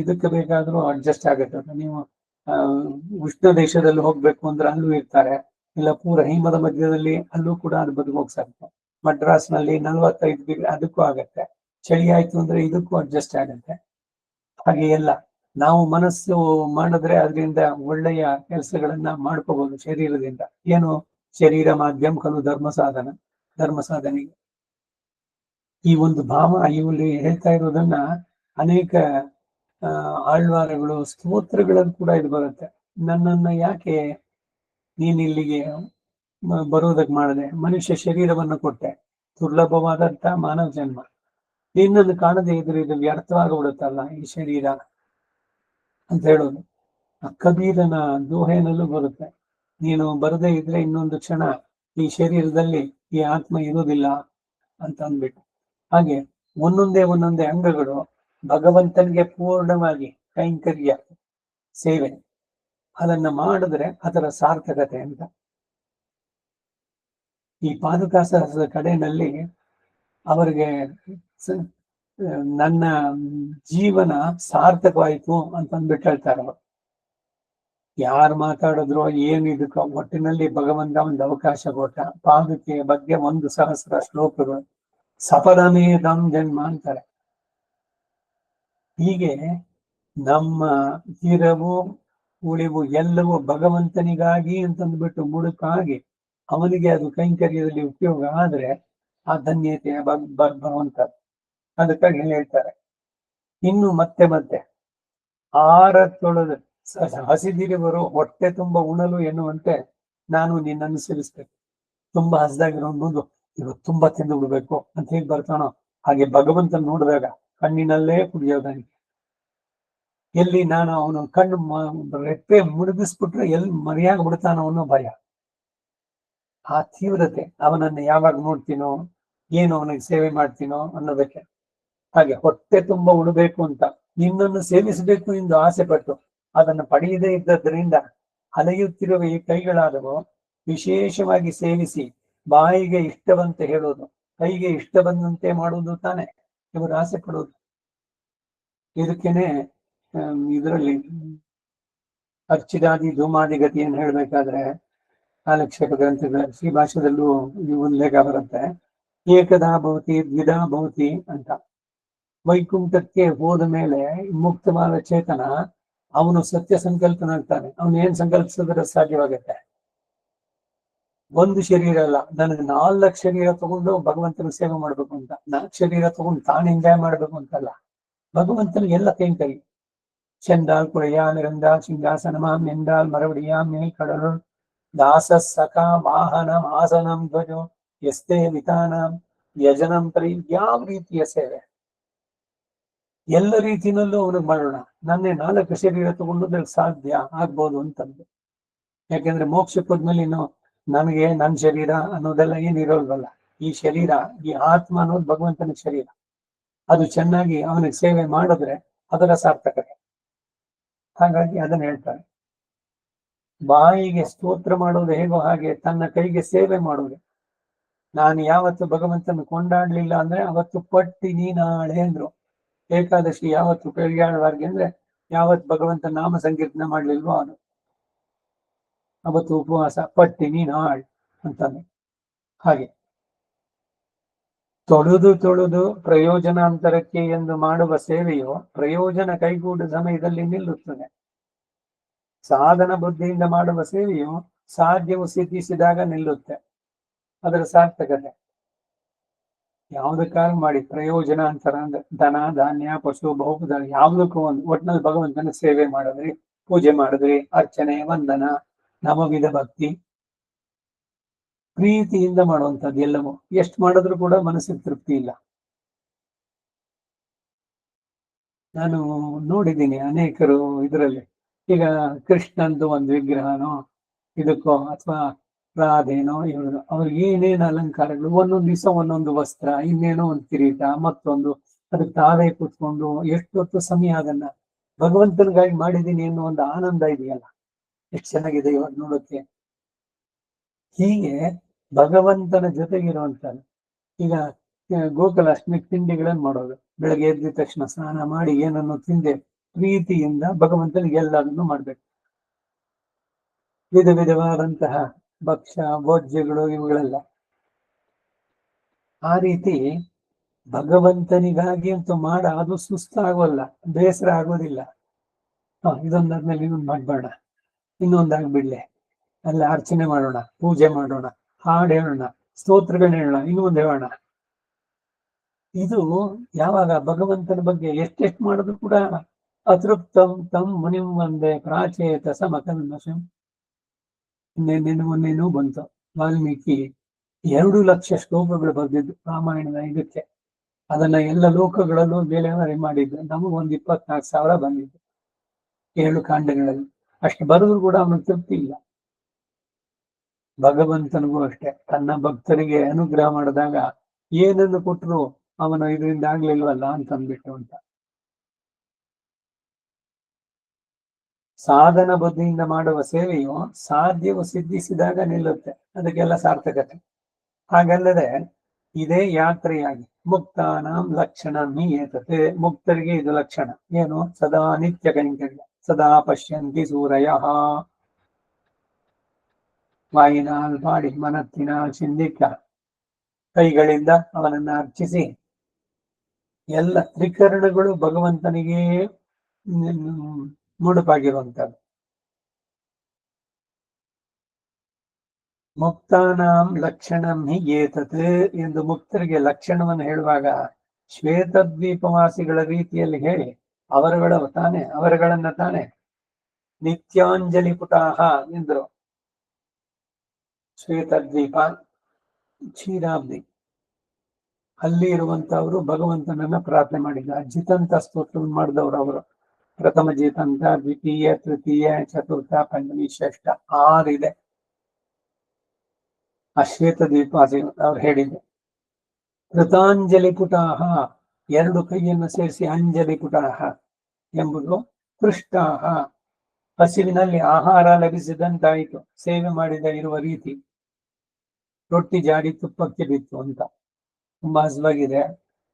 ಇದಕ್ಕೆ ಬೇಕಾದ್ರೂ ಅಡ್ಜಸ್ಟ್ ಆಗುತ್ತೆ. ನೀವು ಉಷ್ಣ ದೇಶದಲ್ಲಿ ಹೋಗ್ಬೇಕು ಅಂದ್ರೆ ಅಲ್ಲೂ ಇರ್ತಾರೆ, ಇಲ್ಲ ಪೂರ ಹಿಮದ ಮಧ್ಯದಲ್ಲಿ ಅಲ್ಲೂ ಕೂಡ ಅದು ಬದುಕೋಕ್ ಸಾಧ್ಯ. ಮಡ್ರಾಸ್ ನಲ್ಲಿ 45 ಡಿಗ್ರಿ ಅದಕ್ಕೂ ಆಗತ್ತೆ. ಚಳಿ ಆಯ್ತು ಅಂದ್ರೆ ಇದಕ್ಕೂ ಅಡ್ಜಸ್ಟ್ ಆಗತ್ತೆ. ಹಾಗೆ ಎಲ್ಲ ನಾವು ಮನಸ್ಸು ಮಾಡಿದ್ರೆ ಅದರಿಂದ ಒಳ್ಳೆಯ ಕೆಲಸಗಳನ್ನ ಮಾಡ್ಕೋಬಹುದು ಶರೀರದಿಂದ. ಏನು? ಶರೀರ ಮಾಧ್ಯಮ ಕಲು ಧರ್ಮ ಸಾಧನೆಗೆ. ಈ ಒಂದು ಭಾವ ಇಲ್ಲಿ ಹೇಳ್ತಾ ಇರೋದನ್ನ ಅನೇಕ ಆಳ್ವಾರಗಳು ಸ್ತೋತ್ರಗಳಲ್ಲಿ ಕೂಡ ಇದು ಬರುತ್ತೆ. ನನ್ನನ್ನ ಯಾಕೆ ನೀನ್ ಇಲ್ಲಿಗೆ ಬರೋದಕ್ಕೆ ಮಾಡದೆ? ಮನುಷ್ಯ ಶರೀರವನ್ನು ಕೊಟ್ಟೆ, ದುರ್ಲಭವಾದಂತ ಮಾನವ ಜನ್ಮ. ನಿನ್ನನ್ನು ಕಾಣದೇ ಇದ್ರೆ ಇದು ವ್ಯರ್ಥವಾಗ್ಬಿಡುತ್ತಲ್ಲ ಈ ಶರೀರ. ಅಂತ ಹೇಳೋದು. ಆ ಕಬೀರನ ದೋಹೆನಲ್ಲೂ ಬರುತ್ತೆ, ನೀನು ಬರದೇ ಇದ್ರೆ ಇನ್ನೊಂದು ಕ್ಷಣ ಈ ಶರೀರದಲ್ಲಿ ಈ ಆತ್ಮ ಇರುವುದಿಲ್ಲ ಅಂತ ಅಂದ್ಬಿಟ್ಟು. ಹಾಗೆ ಒಂದೊಂದೇ ಅಂಗಗಳು ಭಗವಂತನಿಗೆ ಪೂರ್ಣವಾಗಿ ಕೈಂಕರ್ಯ ಸೇವೆ, ಅದನ್ನ ಮಾಡಿದ್ರೆ ಅದರ ಸಾರ್ಥಕತೆ ಅಂತ. ಈ ಪಾದುಕಾಸಹಸ್ರದ ಕಡೆಯಲ್ಲಿ ಅವರಿಗೆ ನನ್ನ ಜೀವನ ಸಾರ್ಥಕವಾಯಿತು ಅಂತ ಅಂದ್ಬಿಟ್ಟು ಹೇಳ್ತಾರೆ ಅವರು. ಯಾರು ಮಾತಾಡಿದ್ರು ಏನು ಇದಕ್ಕೋ ಒಟ್ಟಿನಲ್ಲಿ ಭಗವಂತ ಒಂದು ಅವಕಾಶ ಕೊಟ್ಟ. ಪಾದುಕೆಯ ಬಗ್ಗೆ 1,000 ಶ್ಲೋಕಗಳು, ಸಪದಮೇದಂ ಜನ್ಮ ಅಂತಾರೆ. ಹೀಗೆ ನಮ್ಮ ಇರವು ಉಳಿವು ಎಲ್ಲವೂ ಭಗವಂತನಿಗಾಗಿ ಅಂತಂದ್ಬಿಟ್ಟು ಮುಡುಕಾಗಿ ಅವನಿಗೆ ಅದು ಕೈಂಕರ್ಯದಲ್ಲಿ ಉಪಯೋಗ ಆದ್ರೆ ಆ ಧನ್ಯತೆಯ ಭಗವಂತ. ಅದಕ್ಕಾಗಿ ಹೇಳ್ತಾರೆ, ಇನ್ನು ಮತ್ತೆ ಆರ ತೊಳೆದು ಹಸಿದಿರುವರು ಹೊಟ್ಟೆ ತುಂಬ ಉಣಲು ಎನ್ನುವಂತೆ ನಾನು ನಿನ್ನನ್ನು ಸೇವಿಸ್ಬೇಕು. ತುಂಬಾ ಹಸಿದಾಗಿರೋದು ಇವತ್ತು ತುಂಬಾ ತಿಂದು ಬಿಡ್ಬೇಕು ಅಂತ ಹೇಗೆ ಬರ್ತಾನೋ ಹಾಗೆ ಭಗವಂತನ ನೋಡಿದಾಗ ಕಣ್ಣಿನಲ್ಲೇ ಕುಡಿಯೋದಾಗಿ. ಎಲ್ಲಿ ನಾನು ಅವನು ಕಣ್ಣು ರೆಪ್ಪೆ ಮುಳುಗಿಸ್ಬಿಟ್ರೆ ಎಲ್ಲಿ ಮರೆಯಾಗಿ ಬಿಡ್ತಾನೋ ಅನ್ನೋ ಭಯ, ಆ ತೀವ್ರತೆ. ಅವನನ್ನು ಯಾವಾಗ ನೋಡ್ತೀನೋ, ಏನು ಅವನಿಗೆ ಸೇವೆ ಮಾಡ್ತೀನೋ ಅನ್ನೋದಕ್ಕೆ. ಹಾಗೆ ಹೊಟ್ಟೆ ತುಂಬ ಉಣಬೇಕು ಅಂತ ನಿನ್ನನ್ನು ಸೇವಿಸಬೇಕು ಎಂದು ಆಸೆ ಪಟ್ಟು ಅದನ್ನು ಪಡೆಯದೇ ಇದ್ದದ್ರಿಂದ ಅಲೆಯುತ್ತಿರುವ ಈ ಕೈಗಳಾದವು ವಿಶೇಷವಾಗಿ ಸೇವಿಸಿ ಬಾಯಿಗೆ ಇಷ್ಟವಂತೆ ಹೇಳೋದು, ಕೈಗೆ ಇಷ್ಟ ಬಂದಂತೆ ಮಾಡುವುದು ತಾನೆ ಇವರು ಆಸೆ ಪಡೋದು. ಇದಕ್ಕೇನೆ ಇದರಲ್ಲಿ ಅರ್ಚಿದಾದಿ ಧೂಮಾದಿ ಗತಿಯನ್ನು ಹೇಳ್ಬೇಕಾದ್ರೆ ಕಾಲಕ್ಷೇಪ ಗ್ರಂಥಗಳ ಶ್ರೀಭಾಷ್ಯದಲ್ಲೂ ಉಲ್ಲೇಖ ಬರುತ್ತೆ. ಏಕದಾ ಭವತಿ ದ್ವಿಧಾ ಭವತಿ ಅಂತ. ವೈಕುಂಠಕ್ಕೆ ಹೋದ ಮೇಲೆ ಮುಕ್ತವಾದ ಚೇತನ ಅವನು ಸತ್ಯ ಸಂಕಲ್ಪನಾಗ್ತಾನೆ. ಅವನು ಏನ್ ಸಂಕಲ್ಪಿಸಿದ್ರೆ ಸಾಧ್ಯವಾಗುತ್ತೆ? ಒಂದು ಶರೀರ ಅಲ್ಲ, ನನಗೆ 4 ಶರೀರ ತಗೊಂಡು ಭಗವಂತನ ಸೇವೆ ಮಾಡ್ಬೇಕು ಅಂತ. 4 ಶರೀರ ತಗೊಂಡು ತಾನು ಎಂಜಾಯ್ ಮಾಡ್ಬೇಕು ಅಂತಲ್ಲ, ಭಗವಂತನಿಗೆ ಎಲ್ಲ ಕೈ சென்றால் குழையால் இருந்தால் சிங்காசனமாம் என்றால் மறுபடியாம் மேல் கடலுள் ದಾಸ ಸಖಾ ವಾಹನಂ ಆಸನಂ ಧ್ವಜೋ ಎಸ್ತೆ ವಿಧಾನಂ ಯಜನಂ ಪರಿ. ಯಾವ ರೀತಿಯ ಸೇವೆ ಎಲ್ಲ ರೀತಿಯಲ್ಲೂ ಅವನಿಗೆ ಮಾಡೋಣ. ನನ್ನೇ 4 ಶರೀರ ತಗೊಂಡು ಸಾಧ್ಯ ಆಗ್ಬೋದು ಅಂತಂದು. ಯಾಕೆಂದ್ರೆ ಮೋಕ್ಷಕ್ಕೆ ಹೋದ್ಮೇಲೆ ಇನ್ನು ನನಗೆ ನನ್ನ ಶರೀರ ಅನ್ನೋದೆಲ್ಲ ಏನಿರೋಲ್ವಲ್ಲ. ಈ ಶರೀರ, ಈ ಆತ್ಮ ಅನ್ನೋದು ಭಗವಂತನ ಶರೀರ. ಅದು ಚೆನ್ನಾಗಿ ಅವನಿಗೆ ಸೇವೆ ಮಾಡಿದ್ರೆ ಅದರ ಸಾರ್ಥಕತೆ. ಹಾಗಾಗಿ ಅದನ್ನ ಹೇಳ್ತಾರೆ, ಬಾಯಿಗೆ ಸ್ತೋತ್ರ ಮಾಡೋದು ಹೇಗೋ ಹಾಗೆ ತನ್ನ ಕೈಗೆ ಸೇವೆ ಮಾಡೋದು. ನಾನು ಯಾವತ್ತು ಭಗವಂತನ ಕೊಂಡಾಡ್ಲಿಲ್ಲ ಅಂದ್ರೆ ಅವತ್ತು ಪಟ್ಟಿನಿ ನಾಳೆ ಅಂದ್ರು. ಏಕಾದಶಿ ಯಾವತ್ತು ಕೈಗಾಳವಾರ್ಗೆ ಅಂದ್ರೆ ಯಾವತ್ತು ಭಗವಂತ ನಾಮ ಸಂಕೀರ್ತನೆ ಮಾಡ್ಲಿಲ್ವೋ ಅದು ಅವತ್ತು ಉಪವಾಸ, ಪಟ್ಟಿನಿ ನಾಳ್ ಅಂತಾನೆ. ಹಾಗೆ ತೊಳೆದು ಪ್ರಯೋಜನಾಂತರಕ್ಕೆ ಎಂದು ಮಾಡುವ ಸೇವೆಯು ಪ್ರಯೋಜನ ಕೈಗೂಡಿದ ಸಮಯದಲ್ಲಿ ನಿಲ್ಲುತ್ತದೆ. ಸಾಧನ ಬುದ್ಧಿಯಿಂದ ಮಾಡುವ ಸೇವೆಯು ಸಾಧ್ಯವು ಸಿದ್ಧಿಸಿದಾಗ ನಿಲ್ಲುತ್ತೆ, ಅದರ ಸಾರ್ಥಕತೆ. ಯಾವುದಕ್ಕಾಗಿ ಮಾಡಿ ಪ್ರಯೋಜನ ಅಂತಾರ ಅಂದ್ರೆ ಧನ ಧಾನ್ಯ ಪಶು ಬಹುಪದ ಯಾವುದಕ್ಕೂ ಒಂದು ಒಟ್ಟಿನಲ್ಲಿ ಭಗವಂತನ ಸೇವೆ ಮಾಡಿದ್ರಿ, ಪೂಜೆ ಮಾಡಿದ್ರಿ, ಅರ್ಚನೆ ವಂದನ ನವವಿಧ ಭಕ್ತಿ ಪ್ರೀತಿಯಿಂದ ಮಾಡುವಂಥದ್ದು ಎಲ್ಲವೂ. ಎಷ್ಟು ಮಾಡಿದ್ರು ಕೂಡ ಮನಸ್ಸಿಗೆ ತೃಪ್ತಿ ಇಲ್ಲ. ನಾನು ನೋಡಿದ್ದೀನಿ ಅನೇಕರು ಇದರಲ್ಲಿ, ಈಗ ಕೃಷ್ಣಂದು ಒಂದು ವಿಗ್ರಹನೋ ಇದಕ್ಕೋ ಅಥವಾ ರಾಧೇನೋ ಇವರು ಅವ್ರಿಗೆ ಏನೇನು ಅಲಂಕಾರಗಳು, ಒಂದೊಂದು ದಿವಸ ಒಂದೊಂದು ವಸ್ತ್ರ, ಇನ್ನೇನೋ ಒಂದು ಕಿರೀಟ, ಮತ್ತೊಂದು, ಅದಕ್ಕೆ ತಾವೇ ಕೂತ್ಕೊಂಡು ಎಷ್ಟೊತ್ತು ಸಮಯ ಅದನ್ನ ಭಗವಂತನಿಗಾಗಿ ಮಾಡಿದ್ದೀನಿ ಅನ್ನೋ ಒಂದು ಆನಂದ ಇದೆಯಲ್ಲ, ಎಷ್ಟು ಚೆನ್ನಾಗಿದೆ ಇವಾಗ ನೋಡೋಕೆ. ಹೀಗೆ ಭಗವಂತನ ಜೊತೆಗಿರುವಂತ ಈಗ ಗೋಕುಲಾಷ್ಟಮಿ ತಿಂಡಿಗಳನ್ನು ಮಾಡೋದು, ಬೆಳಗ್ಗೆ ಎದ್ದ ತಕ್ಷಣ ಸ್ನಾನ ಮಾಡಿ ಏನನ್ನು ತಿಂದೆ ಪ್ರೀತಿಯಿಂದ ಭಗವಂತನಿಗೆ ಎಲ್ಲದನ್ನು ಮಾಡ್ಬೇಕು. ವಿಧವಾದಂತಹ ಭಕ್ಷ್ಯ ಭೋಜ್ಯಗಳು ಇವುಗಳೆಲ್ಲ ಆ ರೀತಿ ಭಗವಂತನಿಗಾಗಿ ಅಂತೂ ಅದು ಸುಸ್ತಾಗೋಲ್ಲ, ಬೇಸರ ಆಗೋದಿಲ್ಲ. ಇದೊಂದಾದ್ಮೇಲೆ ಇನ್ನೊಂದು ಮಾಡ್ಬೇಡ, ಇನ್ನೊಂದಾಗ್ಬಿಡ್ಲೆ, ಅಲ್ಲ ಅರ್ಚನೆ ಮಾಡೋಣ, ಪೂಜೆ ಮಾಡೋಣ, ಹಾಡು ಹೇಳೋಣ, ಸ್ತೋತ್ರಗಳನ್ನ ಹೇಳೋಣ, ಇನ್ನೊಂದು ಹೇಳೋಣ. ಇದು ಯಾವಾಗ ಭಗವಂತನ ಬಗ್ಗೆ ಎಷ್ಟೆಷ್ಟು ಮಾಡಿದ್ರು ಕೂಡ ಅತೃಪ್ತಂ ತಂ ಮುನಿಂ ಒಂದೇ ಪ್ರಾಚೇತ ಸಮಕಲ್ಮಷಂ. ಮೊನ್ನೇನು ಬಂತು, ವಾಲ್ಮೀಕಿ 2 ಲಕ್ಷ ಶ್ಲೋಕಗಳು ಬರೆದಿದ್ದು ರಾಮಾಯಣದ ಇದಕ್ಕೆ. ಅದನ್ನ ಎಲ್ಲ ಲೋಕಗಳಲ್ಲೂ ಬೇರೆ ಮಾಡಿದ್ದು. ನಮಗೊಂದು 24,000 ಬಂದಿದ್ದು. 7 ಕಾಂಡಗಳಲ್ಲಿ ಅಷ್ಟು ಬರೆದ್ರು ಕೂಡ ಅವನಿಗೆ ತೃಪ್ತಿ ಇಲ್ಲ. ಭಗವಂತನಿಗೂ ಅಷ್ಟೇ, ತನ್ನ ಭಕ್ತರಿಗೆ ಅನುಗ್ರಹ ಮಾಡಿದಾಗ ಏನನ್ನು ಕೊಟ್ಟರು ಅವನು ಇದರಿಂದ ಆಗ್ಲಿಲ್ವಲ್ಲ ಅಂತ ಅಂದ್ಬಿಟ್ಟು ಅಂತ. ಸಾಧನ ಬುದ್ಧಿಯಿಂದ ಮಾಡುವ ಸೇವೆಯು ಸಾಧ್ಯವು ಸಿದ್ಧಿಸಿದಾಗ ನಿಲ್ಲುತ್ತೆ, ಅದಕ್ಕೆಲ್ಲ ಸಾರ್ಥಕತೆ. ಹಾಗಲ್ಲದೆ ಇದೇ ಯಾತ್ರೆಯಾಗಿ ಮುಕ್ತಾನಾಂ ಲಕ್ಷಣ ಏತತೆ, ಮುಕ್ತರಿಗೆ ಇದು ಲಕ್ಷಣ ಏನು? ಸದಾ ನಿತ್ಯ ಕೈಂಕರ್ಯ, ಸದಾ ಪಶ್ಯಂತಿ ಸೂರಯ, ವಾಯಿನಾಲ್ ಪಾಡಿ ಮನತ್ತಿನ ಚಿಂದಿಕ, ಕೈಗಳಿಂದ ಅವನನ್ನ ಅರ್ಚಿಸಿ ಎಲ್ಲ ತ್ರಿಕರಣಗಳು ಭಗವಂತನಿಗೆ ಮುಡುಪಾಗಿರುವಂತದ್ದು. ಮುಕ್ತಾನಾಂ ಲಕ್ಷಣಂ ಹಿ ಏತತ್ ಎಂದು ಮುಕ್ತರಿಗೆ ಲಕ್ಷಣವನ್ನು ಹೇಳುವಾಗ ಶ್ವೇತದ್ವೀಪವಾಸಿಗಳ ರೀತಿಯಲ್ಲಿ ಹೇಳಿ ಅವರುಗಳನ್ನ ತಾನೆ ನಿತ್ಯಾಂಜಲಿ ಪುಟಾಹ ಎಂದರು. ಶ್ವೇತದ್ವೀಪ, ಕ್ಷೀರಾಬ್ದಿ, ಅಲ್ಲಿ ಇರುವಂತವರು ಭಗವಂತನನ್ನ ಪ್ರಾರ್ಥನೆ ಮಾಡಿದ ಜಿತಂತ ಸ್ತೋತ್ರವನ್ನು ಮಾಡಿದವರು ಅವರು. ಪ್ರಥಮ ಜಿತಂತ, ದ್ವಿತೀಯ, ತೃತೀಯ, ಚತುರ್ಥ, ಪಂಚಮಿ, ಷಷ್ಠ 6 ಇದೆ. ಆ ಶ್ವೇತದ್ವೀಪವಾಸಿ ಅವ್ರು ಹೇಳಿದ್ರು ಕೃತಾಂಜಲಿ ಪುಟಾಹ, 2 ಕೈಯನ್ನು ಸೇರಿಸಿ ಅಂಜಲಿ ಪುಟಾಹ ಎಂಬುದು. ಪೃಷ್ಟಾಹ, ಹಸಿವಿನಲ್ಲಿ ಆಹಾರ ಲಭಿಸಿದಂತಾಯಿತು, ಸೇವೆ ಮಾಡಿದ ಇರುವ ರೀತಿ. ರೊಟ್ಟಿ ಜಾಡಿ ತುಪ್ಪಕ್ಕೆ ಬಿತ್ತು ಅಂತ, ತುಂಬಾ ಹಸಿವಾಗಿದೆ,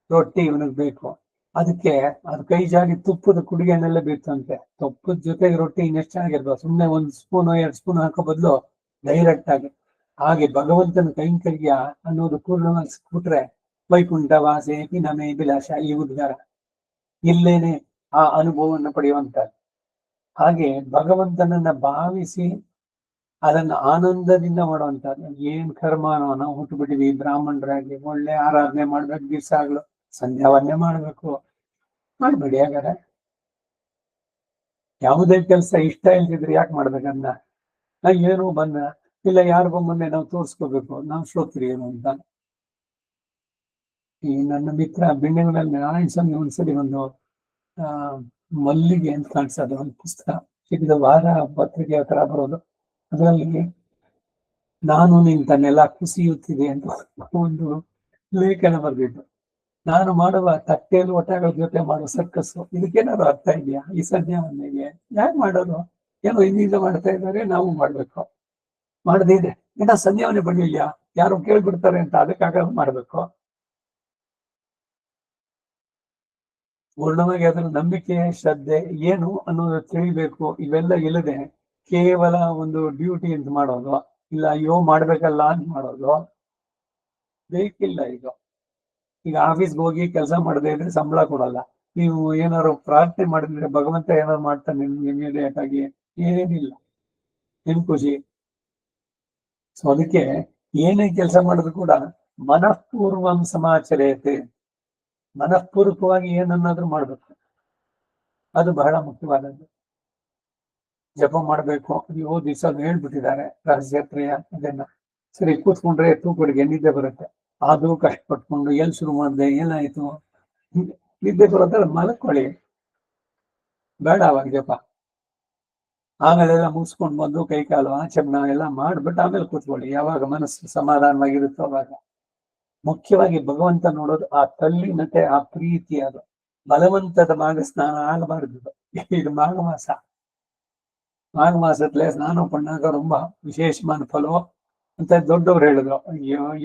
ರೊಟ್ಟಿ ಇವನಿಗೆ ಬೇಕು, ಅದಕ್ಕೆ ಅದು ಕೈ ಜಾಡಿ ತುಪ್ಪದ ಕುಡಿಗೆನೆಲ್ಲ ಬಿತ್ತಂತೆ. ತುಪ್ಪದ ಜೊತೆಗೆ ರೊಟ್ಟಿ ಇನ್ನೆಷ್ಟು ಚೆನ್ನಾಗಿರ್ಬೋದು, ಸುಮ್ಮನೆ 1 ಸ್ಪೂನ್ 2 ಸ್ಪೂನ್ ಹಾಕೋ ಬದಲು ಡೈರೆಕ್ಟ್ ಆಗಿ. ಹಾಗೆ ಭಗವಂತನ ಕೈಂಕರ್ಯ ಅನ್ನೋದು ಪೂರ್ಣವಾಗಿಸ್ಬಿಟ್ರೆ ವೈಕುಂಠ ವಾಸೇಪಿ ನಮೇ ವಿಲಾಸ, ಈ ಉದ್ಗಾರ ಇಲ್ಲೇನೆ ಆ ಅನುಭವವನ್ನು ಪಡೆಯುವಂತ. ಹಾಗೆ ಭಗವಂತನನ್ನ ಭಾವಿಸಿ ಅದನ್ನ ಆನಂದದಿಂದ ಮಾಡುವಂತದ್ದು. ಏನ್ ಕರ್ಮನೋ, ನಾವು ಹುಟ್ಟು ಬಿಟ್ಟಿವಿ ಬ್ರಾಹ್ಮಣರಾಗಿ, ಒಳ್ಳೆ ಆರಾಧನೆ ಮಾಡ್ಬೇಕು, ದಿವಸ ಆಗ್ಲು ಸಂಧ್ಯಾವನ್ನೇ ಮಾಡ್ಬೇಕು, ಮಾಡ್ಬೇಡಿ. ಹಾಗಾದ್ರೆ ಯಾವುದೇ ಕೆಲಸ ಇಷ್ಟ ಇಲ್ದಿದ್ರೆ ಯಾಕೆ ಮಾಡ್ಬೇಕನ್ನ? ಏನು ಬಂದ ಇಲ್ಲ, ಯಾರಿಗೋ ಮುಂದೆ ನಾವು ತೋರ್ಸ್ಕೋಬೇಕು ನಾವು ಶ್ರೋತ್ರಿಯರು ಅಂತ. ಈ ನನ್ನ ಮಿತ್ರ ಬೆಂಗಳೂರಲ್ಲಿ ನಾರಾಯಣ ಸ್ವಾಮಿ ಒಂದ್ಸರಿ ಒಂದು ಮಲ್ಲಿಗೆ ಅಂತ ಕಾಣಿಸೋದು ಒಂದು ಪುಸ್ತಕ ಸಿಕ್ಕಿದ, ವಾರ ಪತ್ರಿಕೆ ಹತ್ರ ಬರೋದು. ಅದರಲ್ಲಿ ನಾನು ನಿಂತ ನೆಲ ಕುಸಿಯುತ್ತಿದೆ ಅಂತ ಒಂದು ಲೇಖನ ಬರೆದಿದ್ದು. ನಾನು ಮಾಡುವ ತಟ್ಟೆಲು ಒಟಗಳ ಜೊತೆ ಮಾಡುವ ಸರ್ಕಸ್ಸು, ಇದಕ್ಕೇನಾದ್ರು ಅರ್ಥ ಇದೆಯಾ? ಈ ಸಂಧ್ಯಾವನ್ನೆಗೆ ಯಾಕೆ ಮಾಡೋದು? ಏನೋ ಹಿಂದಿಂದ ಮಾಡ್ತಾ ಇದ್ದಾರೆ, ನಾವು ಮಾಡ್ಬೇಕು. ಮಾಡದಿದೆ ಏನೋ ಸಂಧ್ಯಾವನೆ ಬರಲಿಲ್ಲ, ಯಾರು ಕೇಳ್ಬಿಡ್ತಾರೆ ಅಂತ ಅದಕ್ಕಾಗ ಮಾಡ್ಬೇಕು. ಪೂರ್ಣವಾಗಿ ಅದರ ನಂಬಿಕೆ, ಶ್ರದ್ಧೆ ಏನು ಅನ್ನೋದು ತಿಳಿಬೇಕು. ಇವೆಲ್ಲ ಇಲ್ಲದೆ ಕೇವಲ ಒಂದು ಡ್ಯೂಟಿ ಅಂತ ಮಾಡೋದು, ಇಲ್ಲ ಅಯ್ಯೋ ಮಾಡ್ಬೇಕಲ್ಲ ಅಂತ ಮಾಡೋದು ಬೇಕಿಲ್ಲ. ಈಗ ಆಫೀಸ್ಗೆ ಹೋಗಿ ಕೆಲಸ ಮಾಡದೇ ಇದ್ರೆ ಸಂಬಳ ಕೊಡಲ್ಲ. ನೀವು ಏನಾದ್ರು ಪ್ರಾರ್ಥನೆ ಮಾಡಿದ್ರೆ ಭಗವಂತ ಏನಾದ್ರು ಮಾಡ್ತಾನೆ ಇಮಿಡಿಯೇಟ್ ಆಗಿ? ಏನಿಲ್ಲ. ಏನ್ ಖುಷಿ? ಸೊ ಅದಕ್ಕೆ ಏನೇ ಕೆಲಸ ಮಾಡಿದ್ರು ಕೂಡ ಮನಃಪೂರ್ವಂ ಸಮಾಚರೇತೆ, ಮನಃಪೂರ್ವಕವಾಗಿ ಏನನ್ನಾದ್ರೂ ಮಾಡ್ಬೇಕು. ಅದು ಬಹಳ ಮುಖ್ಯವಾದದ್ದು. ಜಪ ಮಾಡ್ಬೇಕು, ಅಯ್ಯೋ ದಿವಸ ಹೇಳ್ಬಿಟ್ಟಿದ್ದಾರೆ ರಹಸ್ಯತ್ರಯ, ಅದನ್ನ ಸರಿ ಕೂತ್ಕೊಂಡ್ರೆ ತೂಕಡಿಗೆ ನಿದ್ದೆ ಬರುತ್ತೆ. ಅದು ಕಷ್ಟಪಟ್ಕೊಂಡು ಎಲ್ಲಿ ಶುರು ಮಾಡಿದೆ, ಏನಾಯ್ತು, ನಿದ್ದೆ ಬರೋದ್ರ ಮಲ್ಕೊಳ್ಳಿ, ಬೇಡ ಅವಾಗ ಜಪ. ಆಮೇಲೆಲ್ಲ ಮುಗಿಸ್ಕೊಂಡು ಬಂದು ಕೈ ಕಾಲು ಆಚಮನ ಎಲ್ಲ ಮಾಡ್ಬಿಟ್ಟು ಆಮೇಲೆ ಕೂತ್ಕೊಳ್ಳಿ, ಯಾವಾಗ ಮನಸ್ಸು ಸಮಾಧಾನವಾಗಿರುತ್ತೋ ಅವಾಗ. ಮುಖ್ಯವಾಗಿ ಭಗವಂತ ನೋಡೋದು ಆ ತಲ್ಲಿನತೆ, ಆ ಪ್ರೀತಿ. ಅದು ಬಲವಂತದ ಮಾಘ ಸ್ನಾನ ಆಗಬಾರ್ದು. ಇದು ಮಾಘ ಮಾಸ. ಮಾಘ ಮಾಸದಲ್ಲೇ ಸ್ನಾನ ಪಣ್ಣಾಗ ரொம்ப ವಿಶೇಷமான ಫಲೋ ಅಂತ ದೊಡ್ಡವ್ರು ಹೇಳಿದ್ರು.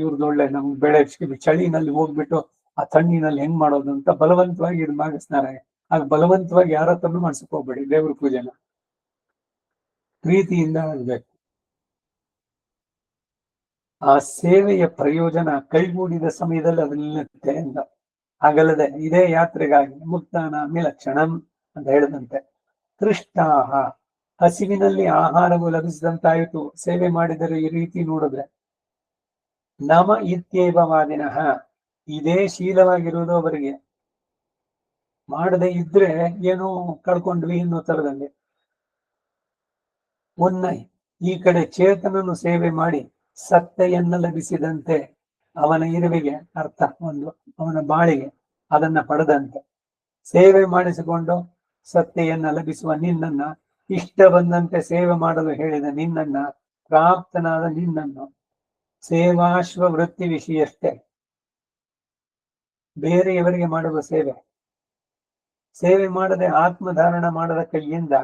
ಇವ್ರದ್ದು ಒಳ್ಳೆ ನಮ್ಗೆ ಬೆಳೆ ಚಳಿನಲ್ಲಿ ಹೋಗ್ಬಿಟ್ಟು ಆ ತಣ್ಣಿನಲ್ಲಿ ಹೆಂಗ್ ಮಾಡೋದು ಅಂತ ಬಲವಂತವಾಗಿ ಇದು ಮಾಘ ಸ್ನಾನ. ಆಗ ಬಲವಂತವಾಗಿ ಯಾರ ಹತ್ರನೂ ಮಾಡ್ಸಕ್ ಹೋಗ್ಬೇಡಿ, ದೇವ್ರ ಪೂಜೆನ ಪ್ರೀತಿಯಿಂದ ಆಗ್ಬೇಕು. ಆ ಸೇವೆಯ ಪ್ರಯೋಜನ ಕೈಗೂಡಿದ ಸಮಯದಲ್ಲಿ ಅದು ನಿಲ್ಲುತ್ತೆ ಅಂತ. ಹಾಗಲ್ಲದೆ ಇದೇ ಯಾತ್ರೆಗಾಗಿ ಮುಕ್ತಾನ ವಿಲಕ್ಷಣಂ ಅಂತ ಹೇಳಿದಂತೆ ತೃಷ್ಟಾಹ, ಹಸಿವಿನಲ್ಲಿ ಆಹಾರವು ಲಭಿಸಿದಂತಾಯಿತು ಸೇವೆ ಮಾಡಿದರೆ. ಈ ರೀತಿ ನೋಡಿದ್ರೆ ನಮ ಇತ್ಯೇವವಾದಿನಃ, ಇದೇ ಶೀಲವಾಗಿರುವುದು ಅವರಿಗೆ. ಮಾಡದೆ ಇದ್ರೆ ಏನೋ ಕಳ್ಕೊಂಡ್ವಿ ಅನ್ನೋ ತರದಲ್ಲಿ. ಉನ್ನೈ, ಈ ಕಡೆ ಚೇತನನು ಸೇವೆ ಮಾಡಿ ಸತ್ತೆಯನ್ನ ಲಭಿಸಿದಂತೆ, ಅವನ ಇರುವಿಗೆ ಅರ್ಥ ಒಂದು ಅವನ ಬಾಳಿಗೆ ಅದನ್ನ ಪಡೆದಂತೆ. ಸೇವೆ ಮಾಡಿಸಿಕೊಂಡು ಸತ್ತೆಯನ್ನ ಲಭಿಸುವ ನಿನ್ನನ್ನ, ಇಷ್ಟ ಬಂದಂತೆ ಸೇವೆ ಮಾಡಲು ಹೇಳಿದ ನಿನ್ನನ್ನ, ಪ್ರಾಪ್ತನಾದ ನಿನ್ನನ್ನು, ಸೇವಾಶ್ವ ವೃತ್ತಿ ವಿಷಯಷ್ಟೇ, ಬೇರೆಯವರಿಗೆ ಮಾಡುವ ಸೇವೆ ಮಾಡದೆ ಆತ್ಮಧಾರಣ ಮಾಡದ ಕೈಯಿಂದ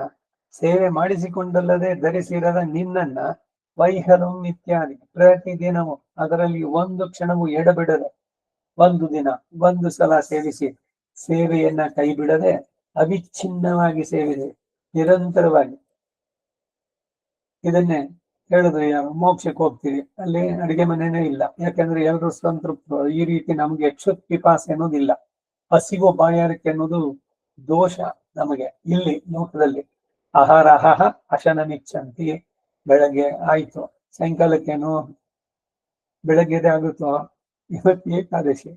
ಸೇವೆ ಮಾಡಿಸಿಕೊಂಡಲ್ಲದೆ ಧರಿಸಿರದ ನಿನ್ನನ್ನ, ವೈಹಲಂ ಇತ್ಯಾದಿ ಪ್ರತಿದಿನವೂ ಅದರಲ್ಲಿ ಒಂದು ಕ್ಷಣವೂ ಎಡಬಿಡದೆ ಒಂದು ದಿನ ಒಂದು ಸಲ ಸೇವಿಸಿ ಸೇವೆಯನ್ನ ಕೈ ಬಿಡದೆ ಅವಿಚ್ಛಿನ್ನವಾಗಿ ಸೇವಿದೆ ನಿರಂತರವಾಗಿ. ಇದನ್ನೇ ಹೇಳಿದ್ರು, ಯಾರು ಮೋಕ್ಷಕ್ಕೆ ಹೋಗ್ತೀವಿ ಅಲ್ಲಿ ಅಡಿಗೆ ಮನೆನೇ ಇಲ್ಲ, ಯಾಕಂದ್ರೆ ಎಲ್ಲರೂ ಸಂತೃಪ್ತರು. ಈ ರೀತಿ ನಮ್ಗೆ ಕ್ಷುತ್ ಪಿಪಾಸೆ ಅನ್ನೋದಿಲ್ಲ, ಹಸಿವು ಬಾಯಾರಿಕೆ ಅನ್ನೋದು ದೋಷ ನಮಗೆ ಇಲ್ಲಿ ಲೋಕದಲ್ಲಿ. ಆಹಾರ ಅಶನಮಿಚ್ಚಂತಿ, ಬೆಳಗ್ಗೆ ಆಯ್ತು ಸಾಯಂಕಾಲಕ್ಕೇನು ಬೆಳಗ್ಗೆದೆ ಆಗುತ್ತೋ, ಇವತ್ತು ಏಕಾದಶಿ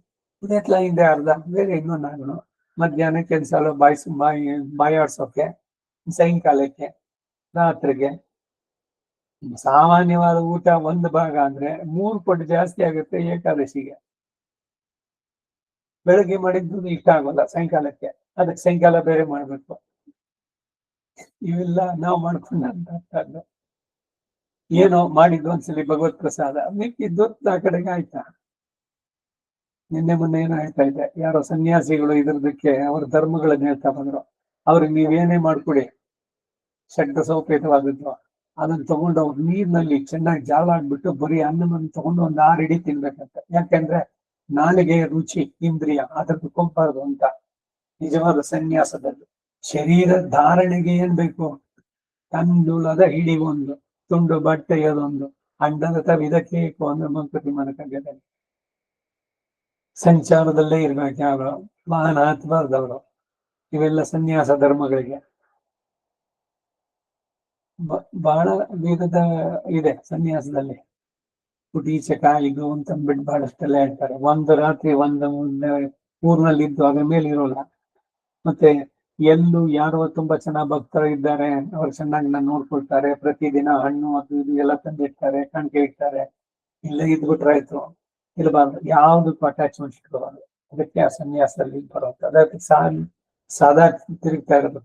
ಇದೆಲ್ಲ ಹಿಂದೆ ಅರ್ಧ ಬೇರೆ ಇನ್ನೊಂದಾಗನು, ಮಧ್ಯಾಹ್ನಕ್ಕೆ ಒಂದ್ಸಲ ಬಾಯಾಡ್ಸೋಕೆ, ಸಾಯಂಕಾಲಕ್ಕೆ, ರಾತ್ರಿಗೆ. ಸಾಮಾನ್ಯವಾದ ಊಟ ಒಂದು ಭಾಗ ಅಂದ್ರೆ 3 ಪಟ್ಟು ಜಾಸ್ತಿ ಆಗುತ್ತೆ ಏಕಾದಶಿಗೆ. ಬೆಳಗ್ಗೆ ಮಾಡಿದ್ದು ಇಷ್ಟ ಆಗೋಲ್ಲ ಸಾಯಂಕಾಲಕ್ಕೆ, ಅದಕ್ಕೆ ಸಾಯಂಕಾಲ ಬೇರೆ ಮಾಡ್ಬೇಕು. ಇವೆಲ್ಲ ನಾವು ಮಾಡ್ಕೊಂಡ ಏನೋ ಮಾಡಿದ್ದು ಒಂದ್ಸಲಿ ಭಗವತ್ ಪ್ರಸಾದ, ಮಿಕ್ಕಿದ್ದು ಆ ಕಡೆಗೆ ಆಯ್ತಾ. ನಿನ್ನೆ ಮೊನ್ನೆ ಏನೋ ಹೇಳ್ತಾ ಇದ್ದೆ, ಯಾರೋ ಸನ್ಯಾಸಿಗಳು ಇದ್ರದಕ್ಕೆ ಅವ್ರ ಧರ್ಮಗಳನ್ನ ಹೇಳ್ತಾ ಬಂದ್ರು. ಅವ್ರಿಗೆ ನೀವೇನೇ ಮಾಡ್ಕೊಡಿ ಷಡ್ಡ ಸೌಪೇತವಾದದ್ದು, ಅದನ್ನ ತಗೊಂಡು ಅವ್ರ ನೀರಿನಲ್ಲಿ ಚೆನ್ನಾಗಿ ಜಾಲ ಆಗ್ಬಿಟ್ಟು ಬರೀ ಅನ್ನವನ್ನು ತಗೊಂಡು ಒಂದು 6 ಇಡಿ ತಿನ್ಬೇಕಂತ. ಯಾಕೆಂದ್ರೆ ನಾಲಿಗೆ ರುಚಿ ಇಂದ್ರಿಯ ಅದ್ರದ್ದು ಕೊಂಬಾರದು ಅಂತ. ನಿಜವಾದ ಸನ್ಯಾಸದಲ್ಲಿ ಶರೀರ ಧಾರಣೆಗೆ ಏನ್ ಬೇಕು, ಕಂದುಳದ ಹಿಡಿವೊಂದು, ತುಂಡು ಬಟ್ಟೆಯದೊಂದು, ಅಂಡದ ತವಿದಕ್ಕೆ ಒಂದು ಮಂಕುತಿ ಮನಕಂಗದಲ್ಲಿ. ಸಂಚಾರದಲ್ಲೇ ಇರ್ಬೇಕು ಯಾರು, ವಾಹನ ಹತ್ಬಾರ್ದವರು. ಇವೆಲ್ಲ ಸನ್ಯಾಸ ಧರ್ಮಗಳಿಗೆ ಬಹಳ ವಿಧದ ಇದೆ ಸನ್ಯಾಸದಲ್ಲಿ. ಕುಟೀಚಕ ಇದು ಅಂತ ಅಂದ್ಬಿಟ್ಟು ಬಹಳಷ್ಟೆಲ್ಲ ಹೇಳ್ತಾರೆ. ಒಂದು ರಾತ್ರಿ ಒಂದು ಊರ್ನಲ್ಲಿ ಇದ್ದು ಅದ್ರ ಮೇಲೆ ಇರೋಲ್ಲ. ಮತ್ತೆ ಎಲ್ಲೂ ಯಾರೋ ತುಂಬಾ ಚೆನ್ನಾಗಿ ಭಕ್ತರು ಇದ್ದಾರೆ, ಅವ್ರು ಚೆನ್ನಾಗಿ ನಾನು ನೋಡ್ಕೊಳ್ತಾರೆ, ಪ್ರತಿದಿನ ಹಣ್ಣು ಅದು ಇದು ಎಲ್ಲ ತಂದಿರ್ತಾರೆ, ಕಣ್ಕೆ ಇಡ್ತಾರೆ, ಇಲ್ಲ ಇದ್ಬಿಟ್ರಾಯ್ತು, ಇರಬಾರ್ದು, ಯಾವ್ದಕ್ಕೂ ಅಟ್ಯಾಚ್ಮೆಂಟ್ ಇಟ್ಕೋಬಾರ್ದು. ಅದಕ್ಕೆ ಆ ಸನ್ಯಾಸದಲ್ಲಿ ಬರುತ್ತೆ. ಅದಕ್ಕೆ ಸಾದಾ ತಿರುಗ್ತಾ ಇರೋದು.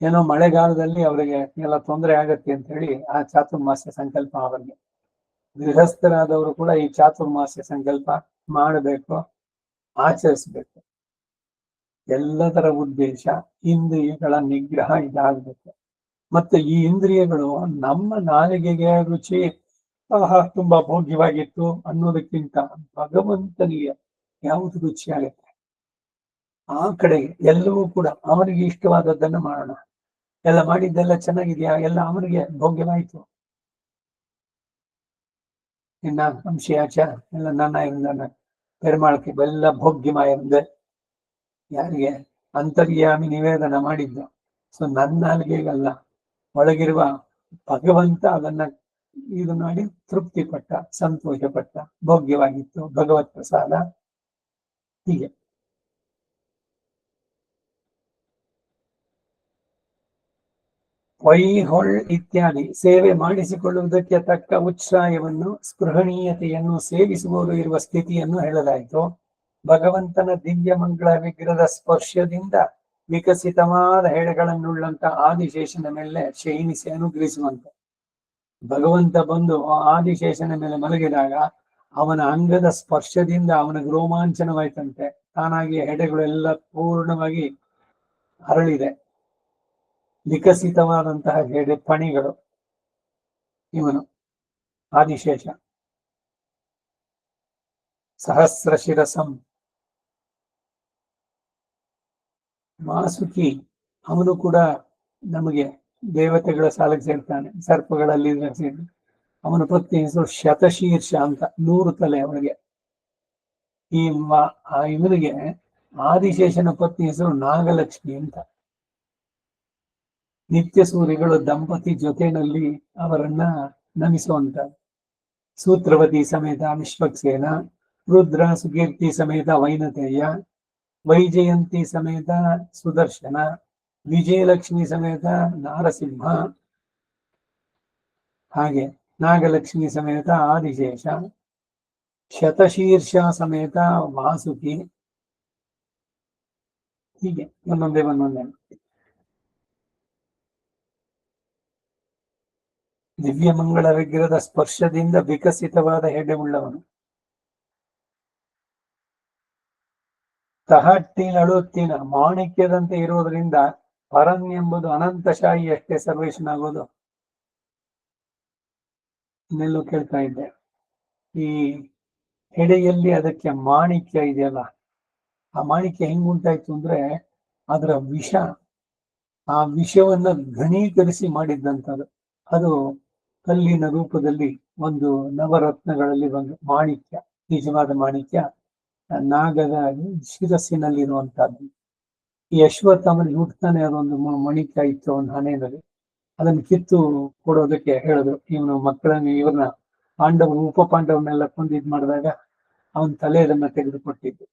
ಏನೋ ಮಳೆಗಾಲದಲ್ಲಿ ಅವರಿಗೆ ಎಲ್ಲ ತೊಂದರೆ ಆಗತ್ತೆ ಅಂತ ಹೇಳಿ ಆ ಚಾತುರ್ಮಾಸ್ಯ ಸಂಕಲ್ಪ ಅವರಿಗೆ. ಗೃಹಸ್ಥರಾದವರು ಕೂಡ ಈ ಚಾತುರ್ಮಾಸ್ಯ ಸಂಕಲ್ಪ ಮಾಡಬೇಕು, ಆಚರಿಸ್ಬೇಕು. ಎಲ್ಲದರ ಉದ್ದೇಶ ಇಂದ್ರಿಯಗಳ ನಿಗ್ರಹ ಇದಾಗಬೇಕು. ಮತ್ತೆ ಈ ಇಂದ್ರಿಯಗಳು ನಮ್ಮ ನಾಲಿಗೆಗೆ ರುಚಿ ತುಂಬಾ ಭೋಗ್ಯವಾಗಿತ್ತು ಅನ್ನೋದಕ್ಕಿಂತ ಭಗವಂತನಿಗೆ ಯಾವುದು ರುಚಿ ಆಗುತ್ತೆ ಆ ಕಡೆಗೆ ಎಲ್ಲವೂ ಕೂಡ ಅವನಿಗೆ ಇಷ್ಟವಾದದ್ದನ್ನು ಮಾಡೋಣ. ಎಲ್ಲ ಮಾಡಿದ್ದೆಲ್ಲ ಚೆನ್ನಾಗಿದ್ಯಾ, ಎಲ್ಲ ಅವನಿಗೆ ಭೋಗ್ಯವಾಯ್ತು. ಇನ್ನ ಅಂಶಿಯಾಚ ಎಲ್ಲ ನನ್ನ ಪೆರುಮಾಳ್ಕೆ ಎಲ್ಲ ಭೋಗ್ಯಮಯ ಎಂದೆ ಯಾರಿಗೆ ಅಂತರ್ಯಾಮಿ ನಿವೇದನ ಮಾಡಿದ್ದು. ಸೊ ನನ್ನ ನಾಲ್ಗೆಗಲ್ಲ, ಒಳಗಿರುವ ಭಗವಂತ ಅದನ್ನ ಇದು ಮಾಡಿ ತೃಪ್ತಿ ಪಟ್ಟ, ಸಂತೋಷ ಪಟ್ಟ, ಭೋಗ್ಯವಾಗಿತ್ತು ಭಗವತ್ ಪ್ರಸಾದ. ಹೀಗೆ ವೈಹೊಳ್ ಇತ್ಯಾದಿ ಸೇವೆ ಮಾಡಿಸಿಕೊಳ್ಳುವುದಕ್ಕೆ ತಕ್ಕ ಉತ್ಸಾಹವನ್ನು, ಸ್ಪೃಹಣೀಯತೆಯನ್ನು, ಸೇವಿಸುವವರು ಇರುವ ಸ್ಥಿತಿಯನ್ನು ಹೇಳಲಾಯಿತು. ಭಗವಂತನ ದಿವ್ಯ ಮಂಗಳ ವಿಗ್ರಹದ ಸ್ಪರ್ಶದಿಂದ ವಿಕಸಿತವಾದ ಹೆಡೆಗಳನ್ನುಳ್ಳಂತ ಆದಿಶೇಷನ ಮೇಲೆ ಶಯನಿಸಿ ಅನುಗ್ರಹಿಸುವಂತೆ. ಭಗವಂತ ಬಂದು ಆದಿಶೇಷನ ಮೇಲೆ ಮಲಗಿದಾಗ ಅವನ ಅಂಗದ ಸ್ಪರ್ಶದಿಂದ ಅವನಿಗೆ ರೋಮಾಂಚನವಾಯ್ತಂತೆ. ತಾನಾಗಿ ಹೆಡೆಗಳೆಲ್ಲ ಪೂರ್ಣವಾಗಿ ಹರಳಿದೆ, ವಿಕಸಿತವಾದಂತಹ ಹೆಡೆ ಪಣಿಗಳು. ಇವನು ಆದಿಶೇಷ ಸಹಸ್ರ ಶಿರಸಂ. ವಾಸುಕಿ ಅವನು ಕೂಡ ನಮಗೆ ದೇವತೆಗಳ ಸಾಲಕ್ಕೆ ಸೇರ್ತಾನೆ, ಸರ್ಪಗಳಲ್ಲಿ ಅವನ ಪತ್ನಿ ಹೆಸರು ಶತಶೀರ್ಷ ಅಂತ, 100 ತಲೆ ಅವನಿಗೆ. ಇವನಿಗೆ ಆದಿಶೇಷನ ಪತ್ನಿ ಹೆಸರು ನಾಗಲಕ್ಷ್ಮಿ ಅಂತ. ನಿತ್ಯ ಸೂರಿಗಳು ದಂಪತಿ ಜೊತೆಯಲ್ಲಿ ಅವರನ್ನ ನಮಿಸುವಂತ. ಸೂತ್ರವತಿ ಸಮೇತ ವಿಶ್ವಕ್ಸೇನ, ರುದ್ರ ಸುಕೀರ್ತಿ ಸಮೇತ ವೈನತೇಯ, ವೈಜಯಂತಿ ಸಮೇತ ಸುದರ್ಶನ, ವಿಜಯಲಕ್ಷ್ಮಿ ಸಮೇತ ನಾರಸಿಂಹ, ಹಾಗೆ ನಾಗಲಕ್ಷ್ಮಿ ಸಮೇತ ಆದಿಶೇಷ, ಶತಶೀರ್ಷ ಸಮೇತ ವಾಸುಕಿ. ಹೀಗೆ ಒಂದೊಂದೇ. ದಿವ್ಯ ಮಂಗಳ ವಿಗ್ರಹದ ಸ್ಪರ್ಶದಿಂದ ವಿಕಸಿತವಾದ ಹೆಡೆಯುಳ್ಳವನು. ತಹಟ್ಟಿನಳುತ್ತಿನ ಮಾಣಿಕ್ಯದಂತೆ ಇರುವುದರಿಂದ ಪರನ್ ಎಂಬುದು ಅನಂತಶಾಹಿ ಅಷ್ಟೇ ಸರ್ವೇಶನಾಗೋದು. ಇನ್ನೆಲ್ಲೂ ಕೇಳ್ತಾ ಇದ್ದೆ, ಈ ಹೆಡೆಯಲ್ಲಿ ಅದಕ್ಕೆ ಮಾಣಿಕ್ಯ ಇದೆಯಲ್ಲ, ಆ ಮಾಣಿಕ್ಯ ಹೆಂಗ್ ಉಂಟಾಯ್ತು ಅಂದ್ರೆ ಅದರ ವಿಷ, ಆ ವಿಷವನ್ನ ಘನೀಕರಿಸಿ ಮಾಡಿದ್ದಂಥದ್ದು. ಅದು ಕಲ್ಲಿನ ರೂಪದಲ್ಲಿ ಒಂದು ನವರತ್ನಗಳಲ್ಲಿ ಒಂದು ಮಾಣಿಕ್ಯ, ನಿಜವಾದ ಮಾಣಿಕ್ಯ ನಾಗದ ಶಿರಸ್ಸಿನಲ್ಲಿರುವಂತಹದ್ದು. ಈ ಅಶ್ವತ್ಥಾಮನಿಗೆ ಹುಟ್ಟತಾನೆ ಅದೊಂದು ಮಣಿಕ್ಯ ಇತ್ತು ಒಂದು ಹಣೆಯಲ್ಲಿ. ಅದನ್ನು ಕಿತ್ತು ಕೊಡೋದಕ್ಕೆ ಹೇಳಿದ್ರು. ಇವನು ಮಕ್ಕಳನ್ನ, ಇವ್ರನ್ನ ಪಾಂಡವರು, ಉಪ ಪಾಂಡವನ್ನೆಲ್ಲ ಕೊಂದಿದ್ ಮಾಡಿದಾಗ ಅವನ ತಲೆಯನ್ನ ತೆಗೆದುಕೊಟ್ಟಿದ್ದು.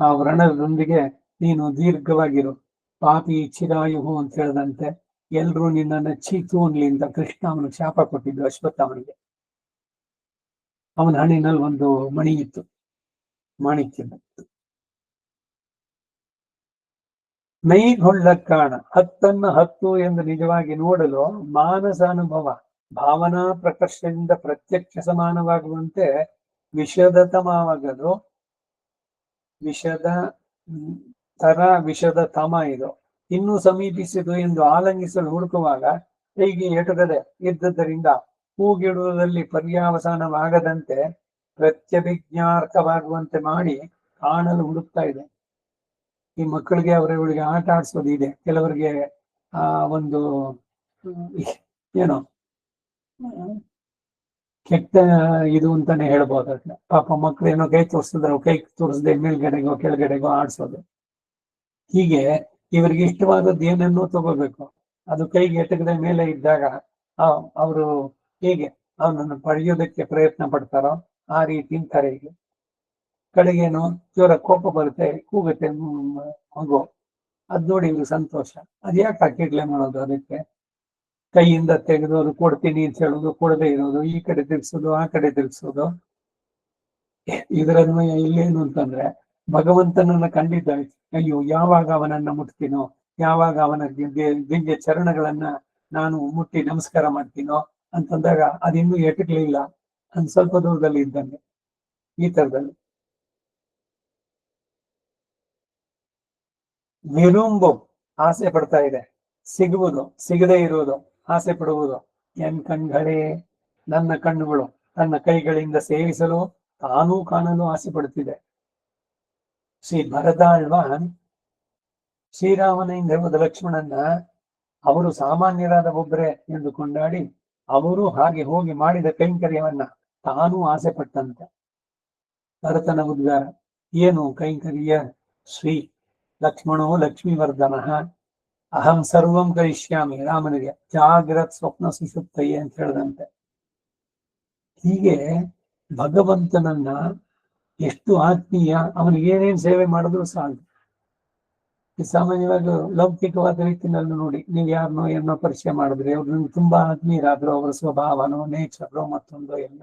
ಆ ವ್ರಣದೊಂದಿಗೆ ನೀನು ದೀರ್ಘವಾಗಿರು, ಪಾಪಿ ಚಿರಾಯುಹು ಅಂತ ಹೇಳದಂತೆ ಎಲ್ರೂ ನಿನ್ನನ್ನು ಚೀತು ಅನ್ಲಿ ಅಂತ ಕೃಷ್ಣ ಅವನಿಗೆ ಶಾಪ ಕೊಟ್ಟಿದ್ದು ಅಶ್ವತ್ಥಾಮನಿಗೆ. ಅವನ ಹಣ್ಣಿನಲ್ಲಿ ಒಂದು ಮಣಿ ಇತ್ತು, ಮಾಣಿಕ್ಯದ. ನೈಗೊಳ್ಳ ಕಾಣ ಹತ್ತನ್ನ ಹತ್ತು ಎಂದು ನಿಜವಾಗಿ ನೋಡಲು ಮಾನಸ ಅನುಭವ ಭಾವನಾ ಪ್ರಕರ್ಷದಿಂದ ಪ್ರತ್ಯಕ್ಷ ಸಮಾನವಾಗುವಂತೆ ವಿಷದತಮವಾಗದು. ವಿಷದ ತರ ವಿಷದ ತಮ ಇದು ಇನ್ನೂ ಸಮೀಪಿಸಿದು ಎಂದು ಆಲಂಗಿಸಲು ಹುಡುಕುವಾಗ ಕೈಗೆ ಎಟುಕದೆ ಇದ್ದದ್ದರಿಂದ ಹೂಗಿಡುವುದರಲ್ಲಿ ಪರ್ಯಾವಸಾನವಾಗದಂತೆ ಪ್ರತ್ಯಭಿಜ್ಞಾರ್ಕವಾಗುವಂತೆ ಮಾಡಿ ಕಾಣಲು ಹುಡುಕ್ತಾ ಇದೆ. ಈ ಮಕ್ಕಳಿಗೆ ಅವರವರಿಗೆ ಆಟ ಆಡ್ಸೋದು ಇದೆ, ಕೆಲವರಿಗೆ ಒಂದು ಏನೋ ಕೆಟ್ಟ ಇದು ಅಂತಾನೆ ಹೇಳ್ಬೋದು. ಅದನ್ನ ಪಾಪ ಮಕ್ಳು ಏನೋ ಕೈ ತೋರಿಸಿದ್ರೆ ಕೈ ತೋರಿಸದೆ ಮೇಲ್ಗಡೆಗೋ ಕೆಳಗಡೆಗೋ ಆಡ್ಸೋದು. ಹೀಗೆ ಇವರಿಗೆ ಇಷ್ಟವಾದದ್ದು ಏನನ್ನೂ ತಗೋಬೇಕು, ಅದು ಕೈಗೆ ಎಟಕದೆ ಮೇಲೆ ಇದ್ದಾಗ ಅವರು ಹೇಗೆ ಅವನನ್ನು ಪಡೆಯೋದಕ್ಕೆ ಪ್ರಯತ್ನ ಪಡ್ತಾರೋ ಆ ರೀತಿ ಅಂತಾರೆ. ಈಗ ಕಡೆಗೇನು ಜೋರ ಕೋಪ ಬರುತ್ತೆ, ಕೂಗುತ್ತೆ ಮಗು, ಅದ್ ನೋಡಿ ಇವ್ರು ಸಂತೋಷ. ಅದ್ಯಾಕೆ ಹಾಕಿಡ್ಲೆ ಮಾಡೋದು? ಅದಕ್ಕೆ ಕೈಯಿಂದ ತೆಗೆದು ಅದು ಕೊಡ್ತೀನಿ ಅಂತ ಹೇಳೋದು, ಕೊಡದೆ ಇರೋದು, ಈ ಕಡೆ ತಿರ್ಗಿಸೋದು ಆ ಕಡೆ ತಿರ್ಗಿಸೋದು. ಇದರನ್ವಯ ಇಲ್ಲೇನು ಅಂತಂದ್ರೆ ಭಗವಂತನನ್ನ ಕಂಡಿದ್ದ, ಅಯ್ಯೋ ಯಾವಾಗ ಅವನನ್ನ ಮುಟ್ತೀನೋ, ಯಾವಾಗ ಅವನ ದಿವ್ಯ ಚರಣಗಳನ್ನ ನಾನು ಮುಟ್ಟಿ ನಮಸ್ಕಾರ ಮಾಡ್ತೀನೋ ಅಂತಂದಾಗ ಅದಿನ್ನೂ ಎಟಕ್ಲಿಲ್ಲ, ಅಂದ್ ಸ್ವಲ್ಪ ದೂರದಲ್ಲಿ ಇದ್ದಂಗೆ. ಈ ತರದಲ್ಲಿ ವಿರುಂಬು ಆಸೆ ಪಡ್ತಾ ಇದೆ, ಸಿಗುವುದು ಸಿಗದೆ ಇರುವುದು ಆಸೆ ಪಡುವುದು. ಎನ್ ಕಣ್ಗಳೇ, ನನ್ನ ಕಣ್ಣುಗಳು ತನ್ನ ಕೈಗಳಿಂದ ಸೇವಿಸಲು ತಾನೂ ಕಾಣಲು ಆಸೆ ಪಡುತ್ತಿದೆ. ಶ್ರೀ ಭರತಾಳ್ವಾನ್ ಶ್ರೀರಾಮನಿಂದ ಎಂಬುದು ಲಕ್ಷ್ಮಣನ್ನ ಅವರು ಸಾಮಾನ್ಯರಾದ ಒಬ್ಬರೇ ಎಂದು ಕೊಂಡಾಡಿ ಅವರು ಹಾಗೆ ಹೋಗಿ ಮಾಡಿದ ಕೈಂಕರ್ಯವನ್ನ ತಾನೂ ಆಸೆ ಪಟ್ಟಂತೆ. ಭರತನ ಉದ್ಗಾರ ಏನು ಕೈಂಕರ್ಯ? ಶ್ರೀ ಲಕ್ಷ್ಮಣೋ ಲಕ್ಷ್ಮೀವರ್ಧನ ಅಹಂ ಸರ್ವಂ ಕರಿಷ್ಯಾಮಿ, ರಾಮನಿಗೆ ಜಾಗ್ರತ್ ಸ್ವಪ್ನ ಸುಷುಪ್ತಯ್ಯ ಅಂತ ಹೇಳಿದಂತೆ. ಹೀಗೆ ಭಗವಂತನನ್ನ ಎಷ್ಟು ಆತ್ಮೀಯ, ಅವನಿಗೆ ಏನೇನ್ ಸೇವೆ ಮಾಡಿದ್ರು ಸಾಕು. ಸಾಮಾನ್ಯವಾಗಿ ಲೌಕಿಕವಾದ ರೀತಿನಲ್ಲಿ ನೋಡಿ, ನೀವು ಯಾರನ್ನೋ ಏನೋ ಪರಿಚಯ ಮಾಡಿದ್ರಿ, ಅವ್ರು ನಿಮ್ಗೆ ತುಂಬಾ ಆತ್ಮೀಯರಾದ್ರು, ಅವರ ಸ್ವಭಾವನೋ ನೇಚರೋ ಮತ್ತೊಂದು ಎಲ್ಲ,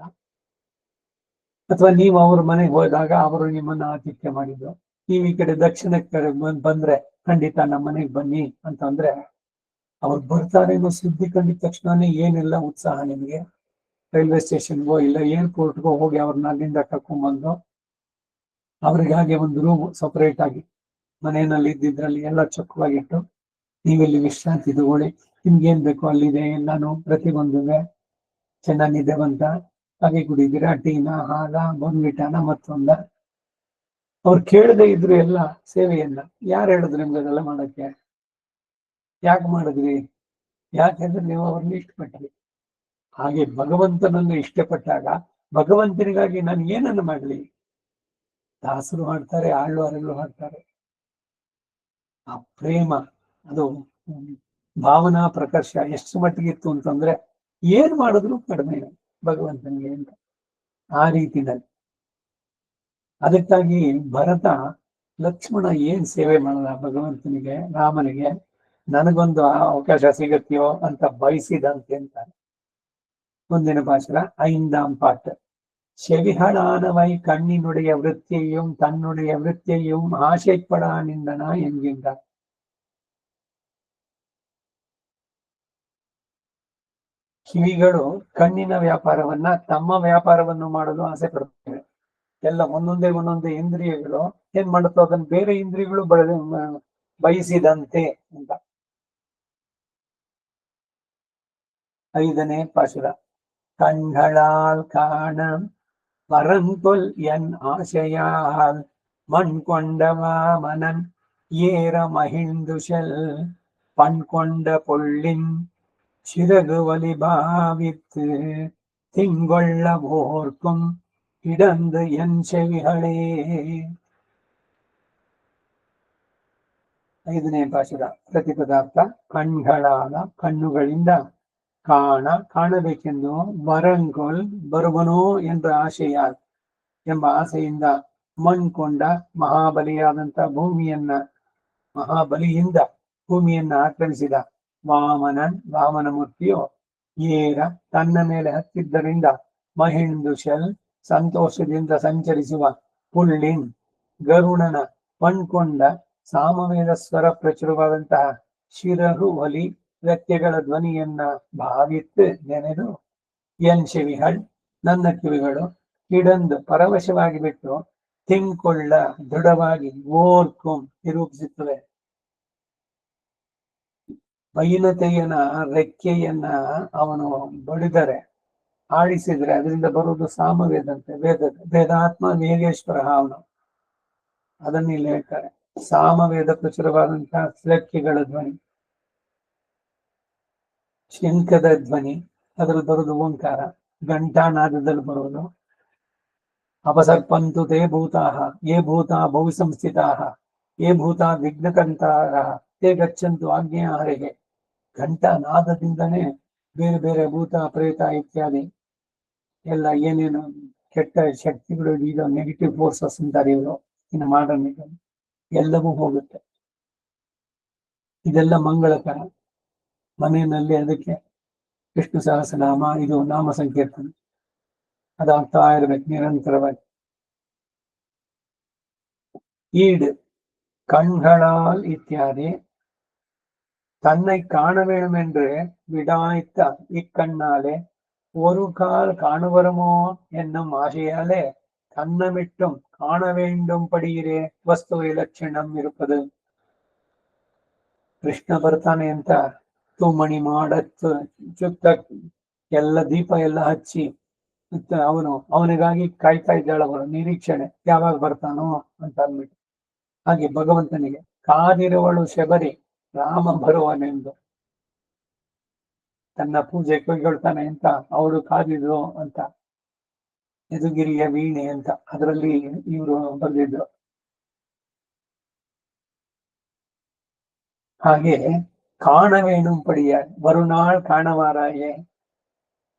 ಅಥವಾ ನೀವು ಅವ್ರ ಮನೆಗೆ ಹೋದಾಗ ಅವರು ನಿಮ್ಮನ್ನ ಆತಿಥ್ಯ ಮಾಡಿದ್ರು, ನೀವು ಈ ಕಡೆ ದಕ್ಷಿಣಕ್ಕೆ ಬಂದ್ರೆ ಖಂಡಿತ ನಮ್ಮ ಮನೆಗೆ ಬನ್ನಿ ಅಂತಂದ್ರೆ ಅವ್ರು ಬರ್ತಾರೆ ಅನ್ನೋ ಸುದ್ದಿ ಕಂಡಿದ ತಕ್ಷಣನೇ ಏನೆಲ್ಲ ಉತ್ಸಾಹ ನಿಮಗೆ. ರೈಲ್ವೆ ಸ್ಟೇಷನ್ಗೋ ಇಲ್ಲ ಏರ್ಪೋರ್ಟ್ಗೋ ಹೋಗಿ ಅವ್ರನ್ನ ಅಲ್ಲಿಂದ ಕರ್ಕೊಂಡ್ಬಂದು ಅವ್ರಿಗೆ ಹಾಗೆ ಒಂದು ರೂಮ್ ಸಪರೇಟ್ ಆಗಿ ಮನೆಯಲ್ಲಿ ಇದ್ದಿದ್ರಲ್ಲಿ ಎಲ್ಲ ಚೊಕ್ಕವಾಗಿಟ್ಟು, ನೀವಿಲ್ಲಿ ವಿಶ್ರಾಂತಿ ತಗೊಳ್ಳಿ, ನಿಮ್ಗೆ ಏನ್ ಬೇಕೋ ಅಲ್ಲಿದೆ ಎಲ್ಲಾನು, ಪ್ರತಿಯೊಂದುವೆ ಚೆನ್ನಾಗಿ ನಿದ್ದೆ ಬಂತ, ಹಾಗೆ ಕುಡಿದಿರಾ, ಟೀನ ಹಾಲ ಬೋನ್ವಿಟಾನ ಮತ್ತೊಂದ. ಅವ್ರು ಕೇಳದೆ ಇದ್ರು ಎಲ್ಲ ಸೇವೆಯನ್ನ. ಯಾರು ಹೇಳಿದ್ರು ನಿಮ್ಗೆ ಅದೆಲ್ಲ ಮಾಡಕ್ಕೆ? ಯಾಕೆ ಮಾಡಿದ್ರಿ? ಯಾಕೆಂದ್ರೆ ನೀವು ಅವ್ರನ್ನ ಇಷ್ಟಪಟ್ರಿ. ಹಾಗೆ ಭಗವಂತನನ್ನು ಇಷ್ಟಪಟ್ಟಾಗ ಭಗವಂತನಿಗಾಗಿ ನಾನು ಏನನ್ನು ಮಾಡ್ಲಿ? ದಾಸರು ಹಾಡ್ತಾರೆ, ಆಳ್ವಾರಗಳು ಹಾಡ್ತಾರೆ. ಆ ಪ್ರೇಮ, ಅದು ಭಾವನಾ ಪ್ರಕರ್ಷ ಎಷ್ಟು ಮಟ್ಟಿಗಿತ್ತು ಅಂತಂದ್ರೆ ಏನ್ ಮಾಡಿದ್ರು ಕಡಿಮೆ ಭಗವಂತನಿಗೆ ಅಂತ. ಆ ರೀತಿನಲ್ಲಿ ಅದಕ್ಕಾಗಿ ಭರತ ಲಕ್ಷ್ಮಣ ಏನ್ ಸೇವೆ ಮಾಡಲ್ಲ ಭಗವಂತನಿಗೆ, ರಾಮನಿಗೆ, ನನಗೊಂದು ಅವಕಾಶ ಸಿಗತ್ತೆಯೋ ಅಂತ ಬಯಸಿದಂತೆ ಅಂತಾರೆ. ಮುಂದಿನ ಭಾಷಣ ಐಂದಾಂ ಪಾಠ. செவிகளானவை கண்ணினுடைய விருத்தியையும் தன்னுடைய விருத்தியையும் ஆசைப்படா நின்றன என்கின்றார். ಕಿವಿಗಳು ಕಣ್ಣಿನ ವ್ಯಾಪಾರವನ್ನ ತಮ್ಮ ವ್ಯಾಪಾರವನ್ನು ಮಾಡಲು ಆಸೆ ಪಡುತ್ತವೆ. ಎಲ್ಲ ಒಂದೊಂದೇ ಇಂದ್ರಿಯಗಳು ಏನ್ ಮಾಡುತ್ತೋ ಅದನ್ನ ಬೇರೆ ಇಂದ್ರಿಯಗಳು ಬಯಸಿದಂತೆ ಅಂತ. 5ನೇ ಪಾಶುರ. கண்களால் காண வரங்கொல் என் ஆசையால் மண் கொண்டவா மனன் ஏற மகிழ்ந்துஷல் பண் கொண்ட பொள்ளின் சிறகு வலி பாவித்து திங்கொள்ள போர்க்கும் இடந்து என் செவிகளே. 5ನೇ ಪಾಶುರ. ಪ್ರತಿಪದಾರ್ಥ. ಕಣ್ಗಳಾದ ಕಣ್ಣುಗಳಿಂದ ಕಾಣಬೇಕೆಂದು ವರಂಗೊಲ್ ಬರುವನೋ ಎಂಬ ಆಸೆಯಿಂದ ಮಣ್ಕೊಂಡ ಮಹಾಬಲಿಯಿಂದ ಭೂಮಿಯನ್ನ ಆಕ್ರಮಿಸಿದ ವಾಮನ ಮೂರ್ತಿಯು ಏರ ತನ್ನ ಮೇಲೆ ಹತ್ತಿದ್ದರಿಂದ ಮಹಿಂದುಷಲ್ ಸಂತೋಷದಿಂದ ಸಂಚರಿಸುವ ಪುಳ್ಳಿನ್ ಗರುಡನ ಪಣ್ಕೊಂಡ ಸಾಮವೇದ ಸ್ವರ ಪ್ರಚುರವಾದಂತಹ ಶಿರಹು ಒಲಿ ವ್ಯಕ್ತಿಗಳ ಧ್ವನಿಯನ್ನ ಭಾವಿತ್ತು ನೆನೆದು ಎನ್ ಚೆವಿಗಳ್ ನನ್ನ ಕಿವಿಗಳು ಕಿಡಂದು ಪರವಶವಾಗಿ ಬಿಟ್ಟು ತಿಂಕೊಳ್ಳ ದೃಢವಾಗಿ ಓರ್ಕುಂ ನಿರೂಪಿಸುತ್ತವೆ. ವೈನತೆಯನ ರೆಕ್ಕೆಯನ್ನ ಅವನು ಬಡಿದರೆ ಆಡಿಸಿದ್ರೆ ಅದರಿಂದ ಬರುವುದು ಸಾಮವೇದಂತೆ. ವೇದಾತ್ಮ ವೇಗೇಶ್ವರ ಅವನು. ಅದನ್ನ ಇಲ್ಲಿ ಹೇಳ್ತಾರೆ. ಸಾಮವೇದ ಪ್ರಚುರವಾದಂತಹ ರೆಕ್ಕೆಗಳ ಧ್ವನಿ, ಶಂಖದ ಧ್ವನಿ, ಅದರಲ್ಲಿ ಬರುವುದು ಓಂಕಾರ, ಘಂಟಾನಾದದಲ್ಲಿ ಬರುವುದು. ಅಪಸರ್ಪಂತು ತೇ ಭೂತಾಹ ಯೇ ಭೂತಾ ಬಹು ಸಂಸ್ಥಿತಾಹ ಯೇ ಭೂತಾ ವಿಘ್ನಕಂತಾರ ತೇ ಗಚ್ಚಂತು ಆಜ್ಞೆಯಾಹರೆಗೆ. ಘಂಟಾನಾದದಿಂದನೇ ಬೇರೆ ಬೇರೆ ಭೂತ ಪ್ರೇತ ಇತ್ಯಾದಿ ಎಲ್ಲ ಏನೇನು ಕೆಟ್ಟ ಶಕ್ತಿಗಳು, ಈಗ ನೆಗೆಟಿವ್ ಫೋರ್ಸಸ್ ಅಂತಾರೆ ಇವರು ಇನ್ನು ಮಾಡರ್ನ್, ಎಲ್ಲವೂ ಹೋಗುತ್ತೆ. ಇದೆಲ್ಲ ಮಂಗಳಕರ. ಮನೆಯಲ್ಲಿ ಅದಕ್ಕೆ ವಿಷ್ಣು ಸಹಸ್ರನಾಮ, ಇದು ನಾಮ ಸಂಕೀರ್ತನೆ ಅದಾಗ್ತಾ ಇರ್ಬೇಕು ನಿರಂತರವಾಗಿ. ஈடு கண்களால் இத்தியாதி தன்னை காண வேண்டும் என்று விடாய்த்த இக்கண்ணாலே ஒரு கால் காணுவரமோ என்னும் ஆசையாலே கண்ணமிட்டும் காண வேண்டும் படியிரே ವಸ್ತು ವಿಲಕ್ಷಣಂ ಇರುತ್ತದೆ. ಕೃಷ್ಣ ಬರ್ತಾನೆ ಅಂತ ತುಮಣಿ ಮಾಡತ್ತು ಚುತ್ತ ಎಲ್ಲ ದೀಪ ಎಲ್ಲ ಹಚ್ಚಿ ಅವನಿಗಾಗಿ ಕಾಯ್ತಾ ಇದ್ದಾಳ ಅವಳು, ನಿರೀಕ್ಷಣೆ ಯಾವಾಗ ಬರ್ತಾನೋ ಅಂತ ಅಂದ್ಬಿಟ್ಟು. ಹಾಗೆ ಭಗವಂತನಿಗೆ ಕಾದಿರುವಳು ಶಬರಿ ರಾಮ ಬರುವನೆಂದು ತನ್ನ ಪೂಜೆ ಕೈಗೊಳ್ತಾನೆ ಅಂತ ಅವಳು ಕಾದಿದ್ರು ಅಂತ. ಯದುಗಿರಿಯ ವೀಣೆ ಅಂತ ಅದರಲ್ಲಿ ಇವರು ಬರೆದಿದ್ರು. ಹಾಗೆ ಕಾಣವೇಣು ಪಡಿಯ ಬರುನಾಳ್ ಕಾಣವಾರಾಯೇ.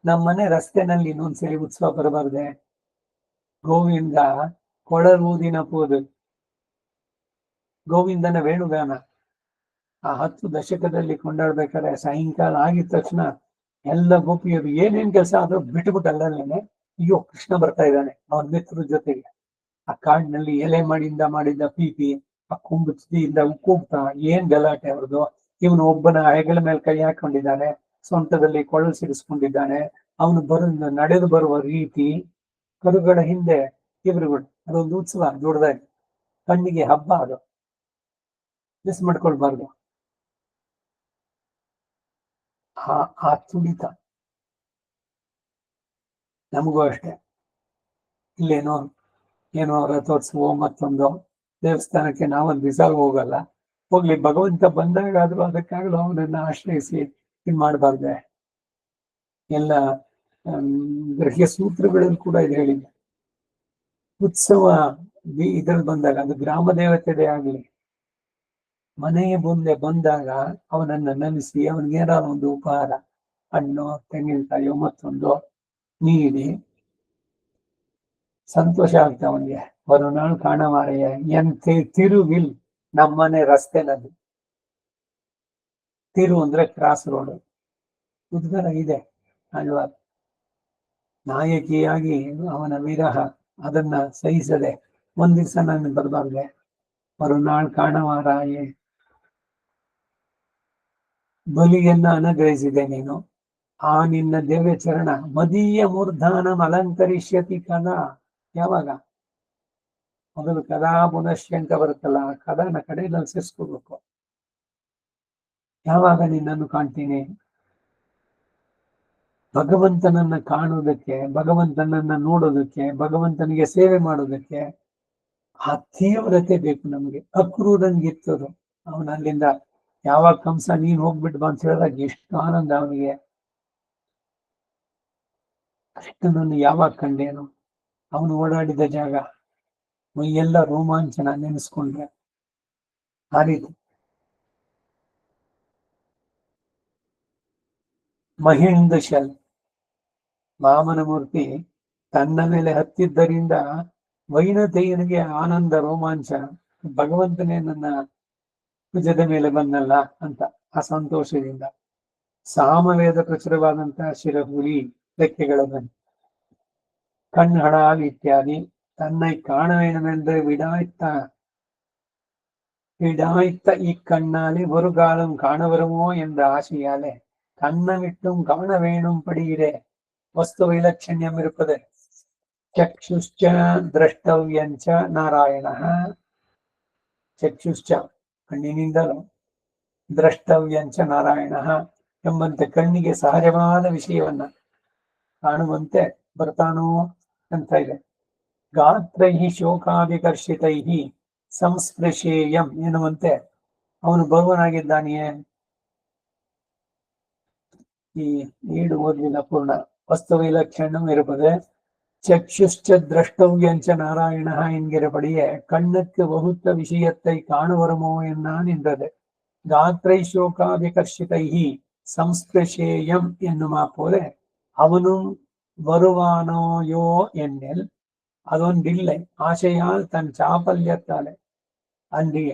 ನಮ್ಮನೆ ರಸ್ತೆನಲ್ಲಿ ಇನ್ನೊಂದ್ಸರಿ ಉತ್ಸವ ಬರಬಾರ್ದೆ. ಗೋವಿಂದ ಕೊಳಲೂದಿನ ಪೂದು, ಗೋವಿಂದನ ವೇಣುಗಾನ ಆ 10 ದಶಕದಲ್ಲಿ ಕೊಂಡಾಡ್ಬೇಕಾದ್ರೆ ಸಾಯಂಕಾಲ ಆಗಿದ ತಕ್ಷಣ ಎಲ್ಲ ಗೋಪಿಯರು ಏನೇನ್ ಕೆಲಸ ಆದ್ರೂ ಬಿಟ್ಟುಬಿಟ್ಟು ಅಲ್ಲೇ ಅಯ್ಯೋ ಕೃಷ್ಣ ಬರ್ತಾ ಇದ್ದಾನೆ ಅವನ ಮಿತ್ರರ ಜೊತೆಗೆ. ಆ ಕಾಡಿನಲ್ಲಿ ಎಲೆ ಮಾಡಿದ್ದ ಪೀಪಿ, ಆ ಕುಂಬುತ್ತಿಯಿಂದ ಕೂಗ್ತಾ ಏನ್ ಗಲಾಟೆ ಅವ್ರದ್ದು. ಇವನು ಒಬ್ಬನ ಹೆಗಲ ಮೇಲೆ ಕೈ ಹಾಕೊಂಡಿದ್ದಾನೆ, ಸೊಂಟದಲ್ಲಿ ಕೊಳಲು ಸಿಡಿಸ್ಕೊಂಡಿದ್ದಾನೆ. ಅವನು ನಡೆದು ಬರುವ ರೀತಿ, ಕರುಗಳ ಹಿಂದೆ ಇವ್ರುಗಳು, ಅದೊಂದು ಉತ್ಸವ ದೊಡ್ಡದಾಗಿ, ಕಣ್ಣಿಗೆ ಹಬ್ಬ. ಅದು ಮಿಸ್ ಮಾಡ್ಕೊಳ್ಬಾರ್ದು. ಆ ತುಡಿತ ನಮಗೂ ಅಷ್ಟೇ. ಏನೋ ರಥೋತ್ಸವ ಮತ್ತೊಂದು ದೇವಸ್ಥಾನಕ್ಕೆ ನಾವೊಂದು ದಿವಸ ಹೋಗಲ್ಲ, ಹೋಗ್ಲಿ ಭಗವಂತ ಬಂದಾಗಾದ್ರೂ ಅದಕ್ಕಾಗಲೂ ಅವನನ್ನ ಆಶ್ರಯಿಸಿ ಇದ್ ಮಾಡಬಾರ್ದೆ. ಎಲ್ಲ ಗೃಹ್ಯ ಸೂತ್ರಗಳಲ್ಲಿ ಕೂಡ ಇದು ಹೇಳಿದೆ. ಉತ್ಸವ ಇದ್ರಲ್ಲಿ ಬಂದಾಗ ಅದು ಗ್ರಾಮ ದೇವತೆದೇ ಆಗ್ಲಿ, ಮನೆಯ ಮುಂದೆ ಬಂದಾಗ ಅವನನ್ನ ನೆನೆಸಿ ಅವನಿಗೇನಾದ್ರು ಒಂದು ಉಪಹಾರ, ಹಣ್ಣು ತೆಂಗಿನಕಾಯೋ ಮತ್ತೊಂದು ನೀಡಿ ಸಂತೋಷ ಆಗ್ತಾ ಅವನಿಗೆ. ಬರುನಾಳು ಕಾಣವಾರೆಯ ಎಂತೆ ತಿರುವಿಲ್ ನಮ್ಮನೆ ರಸ್ತೆನಲ್ಲಿ. ತಿರು ಅಂದ್ರೆ ಕ್ರಾಸ್ ರೋಡ್, ಉದ್ಗರ ಇದೆ ಅಲ್ವಾ. ನಾಯಕಿಯಾಗಿ ಅವನ ವಿರಹ ಅದನ್ನ ಸಹಿಸದೆ ಒಂದ್ ದಿವ್ಸ ನಾನು ಬರಬಾರ್ದೆ. ಮರುನಾಳ್ ಕಾಣವಾರಾಯೇ, ಬಲಿಯನ್ನ ಅನುಗ್ರಹಿಸಿದೆ ನೀನು, ಆ ನಿನ್ನ ದಿವ್ಯ ಚರಣ ಮದೀಯ ಮೂರ್ಧಾನಂ ಅಲಂಕರಿಷ್ಯತಿ ಕದಾ. ಯಾವಾಗ? ಮೊದಲು ಕದಾ ಪುನಶ್ಯ ಅಂತ ಬರುತ್ತಲ್ಲ, ಆ ಕದನ ಕಡೆಯಲ್ಲಿ ಸೇರಿಸ್ಕೋಬೇಕು. ಯಾವಾಗ ನಿನ್ನನ್ನು ಕಾಣ್ತೀನಿ? ಭಗವಂತನನ್ನ ಕಾಣುವುದಕ್ಕೆ, ಭಗವಂತನನ್ನ ನೋಡೋದಕ್ಕೆ, ಭಗವಂತನಿಗೆ ಸೇವೆ ಮಾಡೋದಕ್ಕೆ ಆ ತೀವ್ರತೆ ಬೇಕು ನಮಗೆ. ಅಕ್ರೂರಂಗಿತ್ತದು. ಅವನ ಅಲ್ಲಿಂದ ಯಾವಾಗ ಕಂಸ ನೀನ್ ಹೋಗ್ಬಿಟ್ಟು ಬಾ ಅಂತ ಹೇಳಿದಾಗ ಎಷ್ಟು ಆನಂದ ಅವನಿಗೆ. ಕೃಷ್ಣನನ್ನು ಯಾವಾಗ ಕಂಡೇನು, ಅವನು ಓಡಾಡಿದ ಜಾಗ, ಮೈಯೆಲ್ಲ ರೋಮಾಂಚನ ನೆನೆಸ್ಕೊಂಡ್ರೆ. ಆ ರೀತಿ ಮಹಿಂದ ಶಲ್ ವಾಮನ ಮೂರ್ತಿ ತನ್ನ ಮೇಲೆ ಹತ್ತಿದ್ದರಿಂದ ವೈನತೆಯನಿಗೆ ಆನಂದ ರೋಮಾಂಚ, ಭಗವಂತನೇ ನನ್ನ ಭುಜದ ಮೇಲೆ ಬಂದಲ್ಲ ಅಂತ ಆ ಸಂತೋಷದಿಂದ. ಸಾಮವೇದ ಪ್ರಚುರವಾದಂತಹ ಶಿರಹುಲಿ ರೆಕ್ಕೆಗಳ ಬನ್ನಿ கண்களால் இத்தியாதி தன்னை காண வேண்டுமென்று விடாய்த்த இக்கண்ணாலே ஒரு காலம் காண வருமோ என்ற ஆசையாலே கண்ணமிட்டும் காண வேணும்படியிலே ವಸ್ತು ವೈಲಕ್ಷಣ್ಯಂ ಇರುತ್ತದೆ. ಚಕ್ಷುಶ್ಚ ದ್ರಷ್ಟವ್ಯಂಚ ನಾರಾಯಣ. ಚಕ್ಷುಶ್ಚ ಕಣ್ಣಿನಿಂದಲೂ, ದ್ರಷ್ಟವ್ಯಂಚ ನಾರಾಯಣ ಎಂಬಂತೆ ಕಣ್ಣಿಗೆ ಸಹಜವಾದ ವಿಷಯವನ್ನ ಕಾಣುವಂತೆ ಬರ್ತಾನೋ ಅಂತ ಇದೆ. ಗಾತ್ರೈ ಶೋಕಾದಿಕರ್ಷಿತೈ ಸಂಸ್ಪೃಶೇಯಂ ಎನ್ನುವಂತೆ ಅವನು ಬರುವನಾಗಿದ್ದಾನೆಯೇ. ಈ ನೀಡು ಓದಲಿಲ್ಲ ಪೂರ್ಣ. ವಸ್ತು ವೈಲಕ್ಷಣ್ಯಂ இருப்பது. ಚಕ್ಷುಶ್ಚ ದ್ರಷ್ಟವ್ಯಂಚ நாராயண என்கிறபடியே கண்ணுக்கு வகுத்த விஷயத்தை காணுவருமோ என்னான் என்றது. ಗಾತ್ರೈ ಶೋಕಾದಿಕರ್ಷಿತೈ ಸಂಸ್ಪೃಶೇಯಂ ಎನ್ನುವ போல அவனும் வருவானோயோ என்னில் அதொன்றில்லை ஆசையால் தன் சாபல்யத்தாலே அன்றிய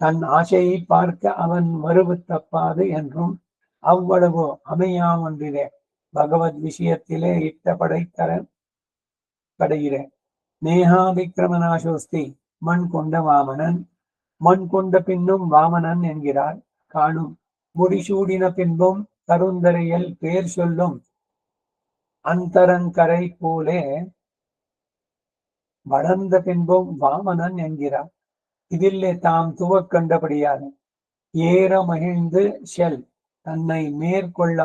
தன் ஆசையை பார்க்க அவன் மறுவு தப்பாது என்றும் அவ்வளவு அமையாமொன்றிலே பகவத் விஷயத்திலே இட்ட படைகிறேன். நேகாதிக்கிரமநாசோஸ்தி மண் கொண்ட வாமனன். மண் கொண்ட பின்னும் வாமனன் என்கிறார். காணும் முடிசூடின பின்பும் கருந்தரையில் பேர் சொல்லும் ಅಂತರಂಕரை போலே வளர்ந்த பின்பும் வாமனன் என்கிறார். இதிலே தாம் துவக்கண்டபடியால் ஏற மகிழ்ந்து ஷெல் தன்னை மேற்கொள்ள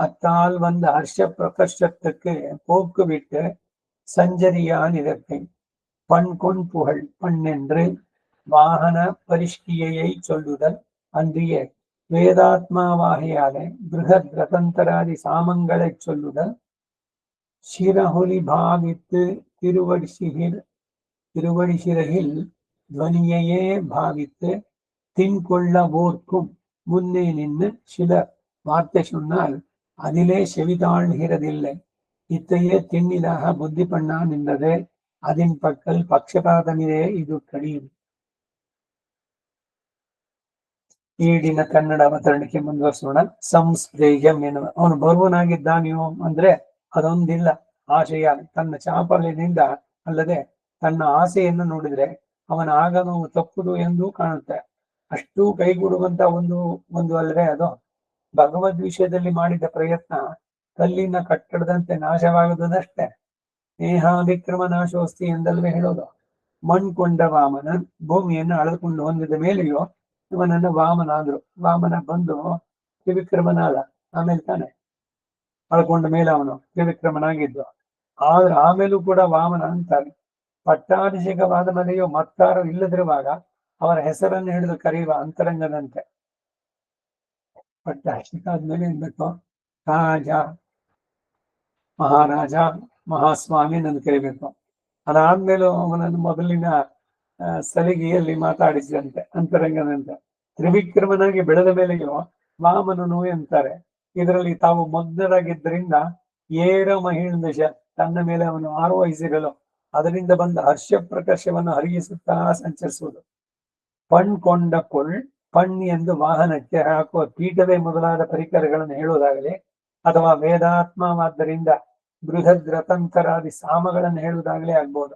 அத்தால் வந்த ஹர்ஷ பிரகர்ஷத்துக்கு போக்குவிட்டு சஞ்சரியான் இதற்கை பண்கொண் புகழ் பண்ணென்று வாகன பரிஷ்கியை சொல்லுதல் அன்றிய வேதாத்மாவாகையாலே பிருகத் ரதந்தராதி சாமங்களை சொல்லுதல் ಶಿರಹುಲಿ ಭಾವಿத்து திருவடிசிறகில் துவனியையே பாவித்து தின்கொள்ள ஓர்க்கும் முன்னே நின்று சிலர் வார்த்தை சொன்னால் அதிலே செவிதாழ்கிறதில்லை. இத்தையே திண்ணிதாக புத்தி பண்ணா நின்றது. அதின் பக்கல் ಪಕ್ಷಪಾತಮಿದೆ ಇದು ಕಡಿಮೆ. ಈಡಿನ ಕನ್ನಡ ಅವತರಣಿಕೆ ಮುಂದುವರಿಸೋಣ. ಸಂಸ್ಪ್ರೇಯಂ ಎನ್ನುವ ಅವನು ಬರುವನಾಗಿದ್ದಾನೆಯೋ ಅಂದ್ರೆ ಅದೊಂದಿಲ್ಲ. ಆಶಯ ತನ್ನ ಚಾಪಲ್ಯದಿಂದ ಅಲ್ಲದೆ ತನ್ನ ಆಸೆಯನ್ನು ನೋಡಿದ್ರೆ ಅವನ ಆಗಮವು ತಪ್ಪುದು ಎಂದು ಕಾಣುತ್ತೆ. ಅಷ್ಟು ಕೈಗೂಡುವಂತ ಒಂದು ಅಲ್ಲದೆ ಅದು ಭಗವದ್ ವಿಷಯದಲ್ಲಿ ಮಾಡಿದ ಪ್ರಯತ್ನ ಕಲ್ಲಿನ ಕಟ್ಟಡದಂತೆ ನಾಶವಾಗುವುದಷ್ಟೇ. ನೇಹಾದಿಕ್ರಮ ನಾಶೋಸ್ತಿ ಎಂದಲ್ವೇ ಹೇಳೋದು. ಮಣ್ಕೊಂಡ ವಾಮನ ಭೂಮಿಯನ್ನು ಅಳೆದುಕೊಂಡು ಹೊಂದಿದ ಮೇಲೆಯೋ ಇವನನ್ನು ವಾಮನ ಅಂದ್ರು. ವಾಮನ ಬಂದು ತ್ರಿವಿಕ್ರಮನಾದ. ಆಮೇಲೆ ತಾನೆ ಅಳ್ಕೊಂಡ ಮೇಲೆ ಅವನು ತ್ರಿವಿಕ್ರಮನಾಗಿದ್ದು. ಆದ್ರೆ ಆಮೇಲೂ ಕೂಡ ವಾಮನ ಅಂತಾರೆ. ಪಟ್ಟಾಭಿಷೇಕವಾದ ಮನೆಯೋ ಮತ್ತಾರು ಇಲ್ಲದಿರುವಾಗ ಅವರ ಹೆಸರನ್ನು ಹಿಡಿದು ಕರೆಯುವ ಅಂತರಂಗದಂತೆ. ಪಟ್ಟಾಭಿಷೇಕ ಆದ್ಮೇಲೆ ಏನ್ಬೇಕು? ರಾಜ, ಮಹಾರಾಜ, ಮಹಾಸ್ವಾಮಿ ನನ್ನ ಕರಿಬೇಕು. ಅದಾದ್ಮೇಲೂ ಅವನನ್ನು ಮೊದಲಿನ ಸಲಿಗೆಯಲ್ಲಿ ಮಾತಾಡಿಸಿದಂತೆ ಅಂತರಂಗದಂತೆ. ತ್ರಿವಿಕ್ರಮನಾಗಿ ಬೆಳೆದ ಮೇಲೆಯೋ ವಾಮನನು ಎಂತಾರೆ. ಇದರಲ್ಲಿ ತಾವು ಮಗ್ನರಾಗಿದ್ದರಿಂದ ಏರ ಮಹಿಂದಶ ತನ್ನ ಮೇಲೆ ಅವನು ಆರೋಹಿಸಿರಲು ಅದರಿಂದ ಬಂದ ಹರ್ಷ ಪ್ರಕರ್ಷವನ್ನು ಹರಿಯಿಸುತ್ತಾ ಸಂಚರಿಸುವುದು. ಪಣ್ಕೊಂಡ ಪಣ್ ಎಂದು ವಾಹನಕ್ಕೆ ಹಾಕುವ ಪೀಠವೇ ಮೊದಲಾದ ಪರಿಕರಗಳನ್ನು ಹೇಳುವುದಾಗಲಿ ಅಥವಾ ವೇದಾತ್ಮವಾದ್ದರಿಂದ ಬೃಹದ್ ರತಂತರಾದಿ ಸಾಮಗಳನ್ನು ಹೇಳುವುದಾಗಲೇ ಆಗ್ಬೋದು.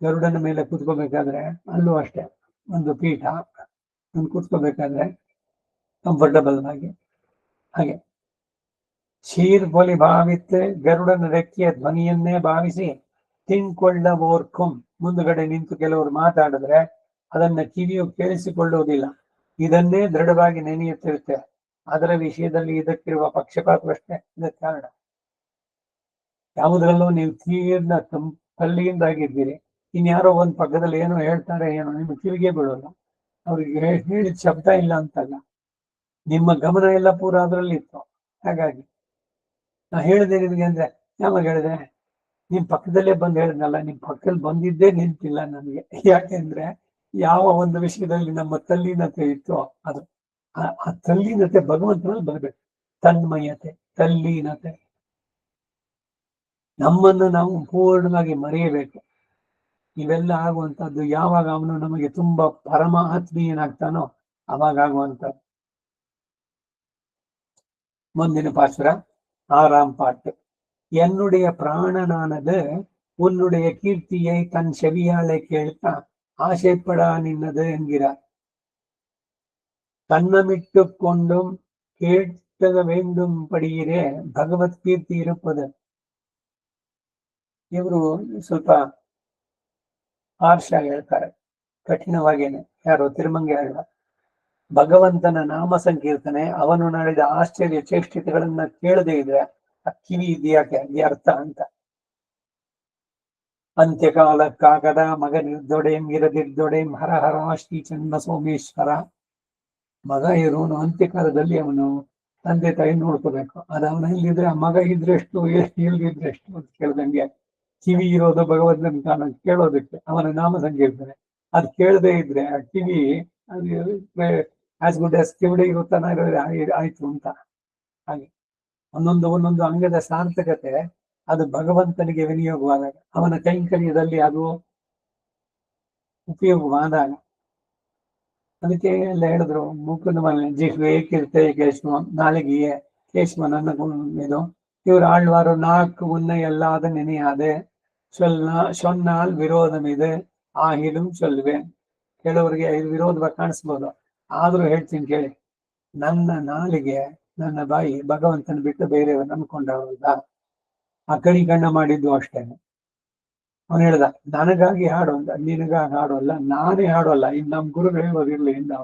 ಗರುಡನ ಮೇಲೆ ಕೂತ್ಕೋಬೇಕಾದ್ರೆ ಅಲ್ಲೂ ಅಷ್ಟೇ ಒಂದು ಪೀಠ. ಕೂತ್ಕೋಬೇಕಾದ್ರೆ ಕಂಫರ್ಟಬಲ್ ಆಗಿ. ಹಾಗೆ ಶೀರ್ಬೊಲಿ ಭಾವಿತ್ತೆ ಗರುಡನ ರೆಕ್ಕೆಯ ಧ್ವನಿಯನ್ನೇ ಭಾವಿಸಿ ತಿನ್ಕೊಳ್ಳಬೋರ್ಕುಂ, ಮುಂದುಗಡೆ ನಿಂತು ಕೆಲವರು ಮಾತಾಡಿದ್ರೆ ಅದನ್ನ ಕಿವಿಯು ಕೇಳಿಸಿಕೊಳ್ಳುವುದಿಲ್ಲ, ಇದನ್ನೇ ದೃಢವಾಗಿ ನೆನೆಯುತ್ತಿರುತ್ತೆ. ಅದರ ವಿಷಯದಲ್ಲಿ ಇದಕ್ಕಿರುವ ಪಕ್ಷಪಾತವಷ್ಟೇ ಇದಕ್ಕೆ ಕಾರಣ. ಯಾವುದ್ರಲ್ಲೂ ನೀವು ತೀರ್ನ ತಲ್ಲಿಯಿಂದಾಗಿದ್ದೀರಿ, ಇನ್ಯಾರೋ ಒಂದ್ ಪಕ್ಕದಲ್ಲಿ ಏನೋ ಹೇಳ್ತಾರೆ, ಏನೋ ನಿಮ್ಮ ಕಿವಿಗೆ ಬೀಳೋಲ್ಲ. ಅವ್ರಿಗೆ ಹೇಳಿದ ಶಬ್ದ ಇಲ್ಲ ಅಂತಲ್ಲ, ನಿಮ್ಮ ಗಮನ ಎಲ್ಲ ಪೂರ ಅದರಲ್ಲಿ ಇತ್ತು. ಹಾಗಾಗಿ ನಾ ಹೇಳಿದೆ ನಿಮಗೆ ಅಂದ್ರೆ ಯಾವಾಗ ಹೇಳಿದೆ, ನಿಮ್ ಪಕ್ಕದಲ್ಲೇ ಬಂದು ಹೇಳಿದ್ನಲ್ಲ, ನಿಮ್ ಪಕ್ಕದಲ್ಲಿ ಬಂದಿದ್ದೇ ನಿಂತಿಲ್ಲ ನನಗೆ. ಯಾಕೆಂದ್ರೆ ಯಾವ ಒಂದು ವಿಷಯದಲ್ಲಿ ನಮ್ಮ ತಲ್ಲೀನತೆ ಇತ್ತು ಅದು ಆ ತಲ್ಲೀನತೆ ಭಗವಂತನಲ್ಲಿ ಬರ್ಬೇಕು. ತನ್ಮಯತೆ, ತಲ್ಲೀನತೆ, ನಮ್ಮನ್ನು ನಾವು ಪೂರ್ಣವಾಗಿ ಮರೆಯಬೇಕು. ಇವೆಲ್ಲ ಆಗುವಂತದ್ದು ಯಾವಾಗ ಅವನು ನಮಗೆ ತುಂಬಾ ಪರಮ ಆತ್ಮೀಯನಾಗ್ತಾನೋ ಅವಾಗ ಆಗುವಂಥದ್ದು. ಮುಂದಿನ ಪಾಸುರ 6ஆம் பாட்டு. என்னுடைய பிராணனானது உன்னுடைய கீர்த்தியை தன் செவியாலே கேட்க ஆசைப்படா நின்னது என்கிறார். கண்ணமிட்டு கொண்டும் கேட்க வேண்டும் படியிலே ಭಗವತ್ ಕೀರ್ತಿ ಇರುತ್ತದೆ. ಇವರು ಸ್ವಲ್ಪ ಹಾರ್ಷ್ ಆಗಿ ಹೇಳ್ತಾರೆ, ಕಠಿಣವಾಗೇನೆ. ಯಾರು? ತಿರುಮಂಗಿ ಆಳ್ವ. ಭಗವಂತನ ನಾಮ ಸಂಕೀರ್ತನೆ, ಅವನು ನಡೆದ ಆಶ್ಚರ್ಯ ಚೇಷ್ಟಿತಗಳನ್ನ ಕೇಳದೇ ಇದ್ರೆ ಆ ಕಿವಿ ಇದೆಯಾಕೆ, ಅರ್ಥ ಅಂತ. ಅಂತ್ಯಕಾಲಕ್ಕಾಗದ ಮಗ ನಿರ್ದೊಡೆಂ ಇರದಿರ್ದೊಡೆಂ ಹರ ಹರ ಶ್ರೀ ಚನ್ನ ಸೋಮೇಶ್ವರ. ಮಗ ಇರೋನು ಅಂತ್ಯಕಾಲದಲ್ಲಿ ಅವನು ತಂದೆ ತಾಯಿ ನೋಡ್ಕೋಬೇಕು. ಅದು ಅವನ ಇಲ್ಲಿದ್ರೆ ಆ ಮಗ ಇದ್ರೆಷ್ಟು, ಇಲ್ದಿದ್ರೆಷ್ಟು ಅಂತ ಕೇಳ್ದಂಗೆ. ಕಿವಿ ಇರೋದು ಭಗವಂತನ ಕಾರಣ ಕೇಳೋದಕ್ಕೆ, ಅವನ ನಾಮ ಸಂಕೀರ್ತನೆ. ಅದು ಕೇಳದೇ ಇದ್ರೆ ಆ ಕಿವಿ ಆಸ್ ಗುಡ್ ಆಸ್ ಕಿವಿಡಿ ಇರುತ್ತಾನ ಆಯ್ತು ಅಂತ. ಹಾಗೆ ಒಂದೊಂದು ಅಂಗದ ಸಾರ್ಥಕತೆ ಅದು ಭಗವಂತನಿಗೆ ವಿನಿಯೋಗವಾದಾಗ, ಅವನ ಕೈಂಕರ್ಯದಲ್ಲಿ ಅದು ಉಪಯೋಗವಾದಾಗ. ಅದಕ್ಕೆ ಎಲ್ಲ ಹೇಳಿದ್ರು, ಮುಖದ ಮೇಲೆ ಜಿಹ್ವೆ ಕೀರ್ತೆ ಕೇಶವ, ನಾಲಿಗೆಯೇ ಕೇಶವನನ್ನ ಇದು. ಇವರು ಆಳ್ವಾರು ನಾಲ್ಕು ಉನ್ನ ಎಲ್ಲಾದ ನೆನೆಯಾದೆ ಸೊನ್ನಾಲ್ ವಿರೋಧಮಿದೆ ಆಹಿಲು ಚೊಲ್ವೆ. ಕೆಲವರಿಗೆ ಇದು ವಿರೋಧವಾಗಿ ಕಾಣಿಸ್ಬೋದು, ಆದ್ರೂ ಹೇಳ್ತೀನಿ ಕೇಳಿ. ನನ್ನ ನಾಲಿಗೆ, ನನ್ನ ಬಾಯಿ ಭಗವಂತನ ಬಿಟ್ಟು ಬೇರೆಯವ್ರನ್ನ ನಂಬ್ಕೊಂಡವಲ್ಲ. ಆ ಕಣ್ಣ ಮಾಡಿದ್ದು ಅಷ್ಟೇನೆ. ಅವನು ಹೇಳ್ದ, ನನಗಾಗಿ ಹಾಡೋಲ್ಲ, ನಿನಗಾಗಿ ಹಾಡೋಲ್ಲ, ನಾನೇ ಹಾಡೋಲ್ಲ. ಇನ್ನು ನಮ್ ಗುರುಗಳು ಹೇಳೋದಿರ್ಲಿ, ಇನ್ನು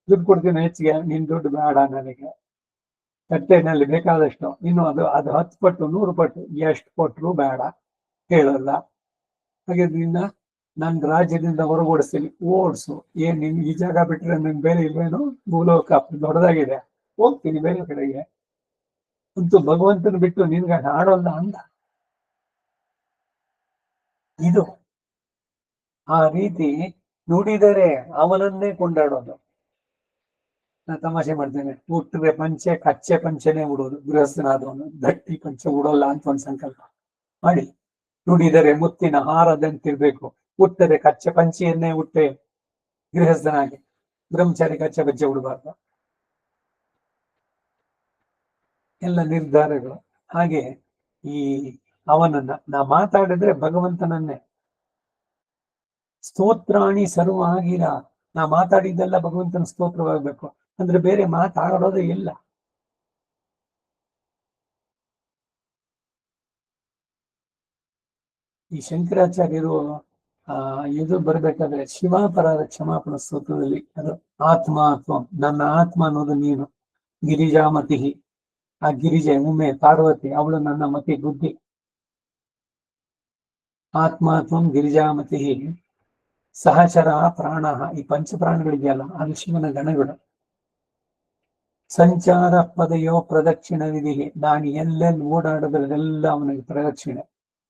ದುಡ್ಡು ಕೊಡ್ತೀನಿ ಹೆಚ್ಚಿಗೆ, ನಿನ್ ದುಡ್ಡು ಬೇಡ ನನಗೆ. ತಟ್ಟೆನಲ್ಲಿ ಬೇಕಾದಷ್ಟು, ಇನ್ನು ಅದು 10 ಪಟ್ಟು 100 ಪಟ್ಟು ಎಷ್ಟು ಕೊಟ್ಟರು ಬೇಡ, ಹೇಳೋಲ್ಲ. ಹಾಗಿದ್ರಿಂದ ನನ್ ರಾಜ್ಯದಿಂದ ಹೊರಗೋಡಿಸ್ತೀನಿ. ಓಡಿಸು, ಏನ್ ನಿನ್ ಈ ಜಾಗ ಬಿಟ್ರೆ ನನ್ ಬೇರೆ ಇಲ್ವೇನು? ಭೂಲೋಕ ದೊಡ್ಡದಾಗಿದೆ, ಹೋಗ್ತೀನಿ ಬೇರೆ ಕಡೆಗೆ. ಅಂತೂ ಭಗವಂತನ ಬಿಟ್ಟು ನಿನ್ಗೆ ಹಾಡೋಲ್ಲ ಅಂದ. ಇದು ಆ ರೀತಿ ನುಡಿದರೆ ಅವನನ್ನೇ ಕೊಂಡಾಡೋದು. ನಾ ತಮಾಷೆ ಮಾಡ್ತೇನೆ, ಹುಟ್ಟರೆ ಪಂಚೆ ಕಚ್ಚೆ ಪಂಚೆನೆ ಉಡೋದು ಗೃಹಸ್ಥನಾದವನು, ದಟ್ಟಿ ಪಂಚೆ ಉಡೋಲ್ಲ ಅಂತ ಒಂದು ಸಂಕಲ್ಪ ಮಾಡಿ. ನುಡಿದರೆ ಮುತ್ತಿನ ಹಾರದಂತಿರ್ಬೇಕು, ಹುಟ್ಟರೆ ಕಚ್ಚೆ ಪಂಚೆಯನ್ನೇ ಹುಟ್ಟೆ ಗೃಹಸ್ಥನಾಗಿ. ಬ್ರಹ್ಮಚಾರಿ ಕಚ್ಚೆ ಪಂಚೆ ಉಡಬಾರ್ದು. ಎಲ್ಲ ನಿರ್ಧಾರಗಳು. ಹಾಗೆ ಈ ಅವನನ್ನ ನಾ ಮಾತಾಡಿದ್ರೆ ಭಗವಂತನನ್ನೇ. ಸ್ತೋತ್ರಾಣಿ ಸರ್ವ ಆಗಿರ, ನಾ ಮಾತಾಡಿದ್ದೆಲ್ಲ ಭಗವಂತನ ಸ್ತೋತ್ರವಾಗಬೇಕು. ಅಂದ್ರೆ ಬೇರೆ ಮಾತಾಡೋದೇ ಇಲ್ಲ. ಈ ಶಂಕರಾಚಾರ್ಯರು ಇದು ಬರ್ಬೇಕಾದ್ರೆ ಶಿವಾಪರಾಧ ಕ್ಷಮಾಪಣ ಸ್ತೋತ್ರದಲ್ಲಿ ಅದು ಆತ್ಮ, ನನ್ನ ಆತ್ಮ ಅನ್ನೋದು ನೀನು, ಗಿರಿಜಾಮತಿ. ಆ ಗಿರಿಜೆ ಉಮ್ಮೆ ಪಾರ್ವತಿ, ಅವಳು ನನ್ನ ಮತಿ ಬುದ್ಧಿ. ಆತ್ಮ ಗಿರಿಜಾಮತಿ ಸಹಚರ ಪ್ರಾಣ, ಈ ಪಂಚಪ್ರಾಣಗಳಿದೆಯಲ್ಲ ಅದು ಶಿವನ ಗಣಗಳು. ಸಂಚಾರ ಪದಯೋ ಪ್ರದಕ್ಷಿಣ ವಿಧಿ, ನಾನು ಎಲ್ಲೆಲ್ಲಿ ಓಡಾಡೋದ್ರಲ್ಲೆಲ್ಲ ಅವನಿಗೆ ಪ್ರದಕ್ಷಿಣೆ.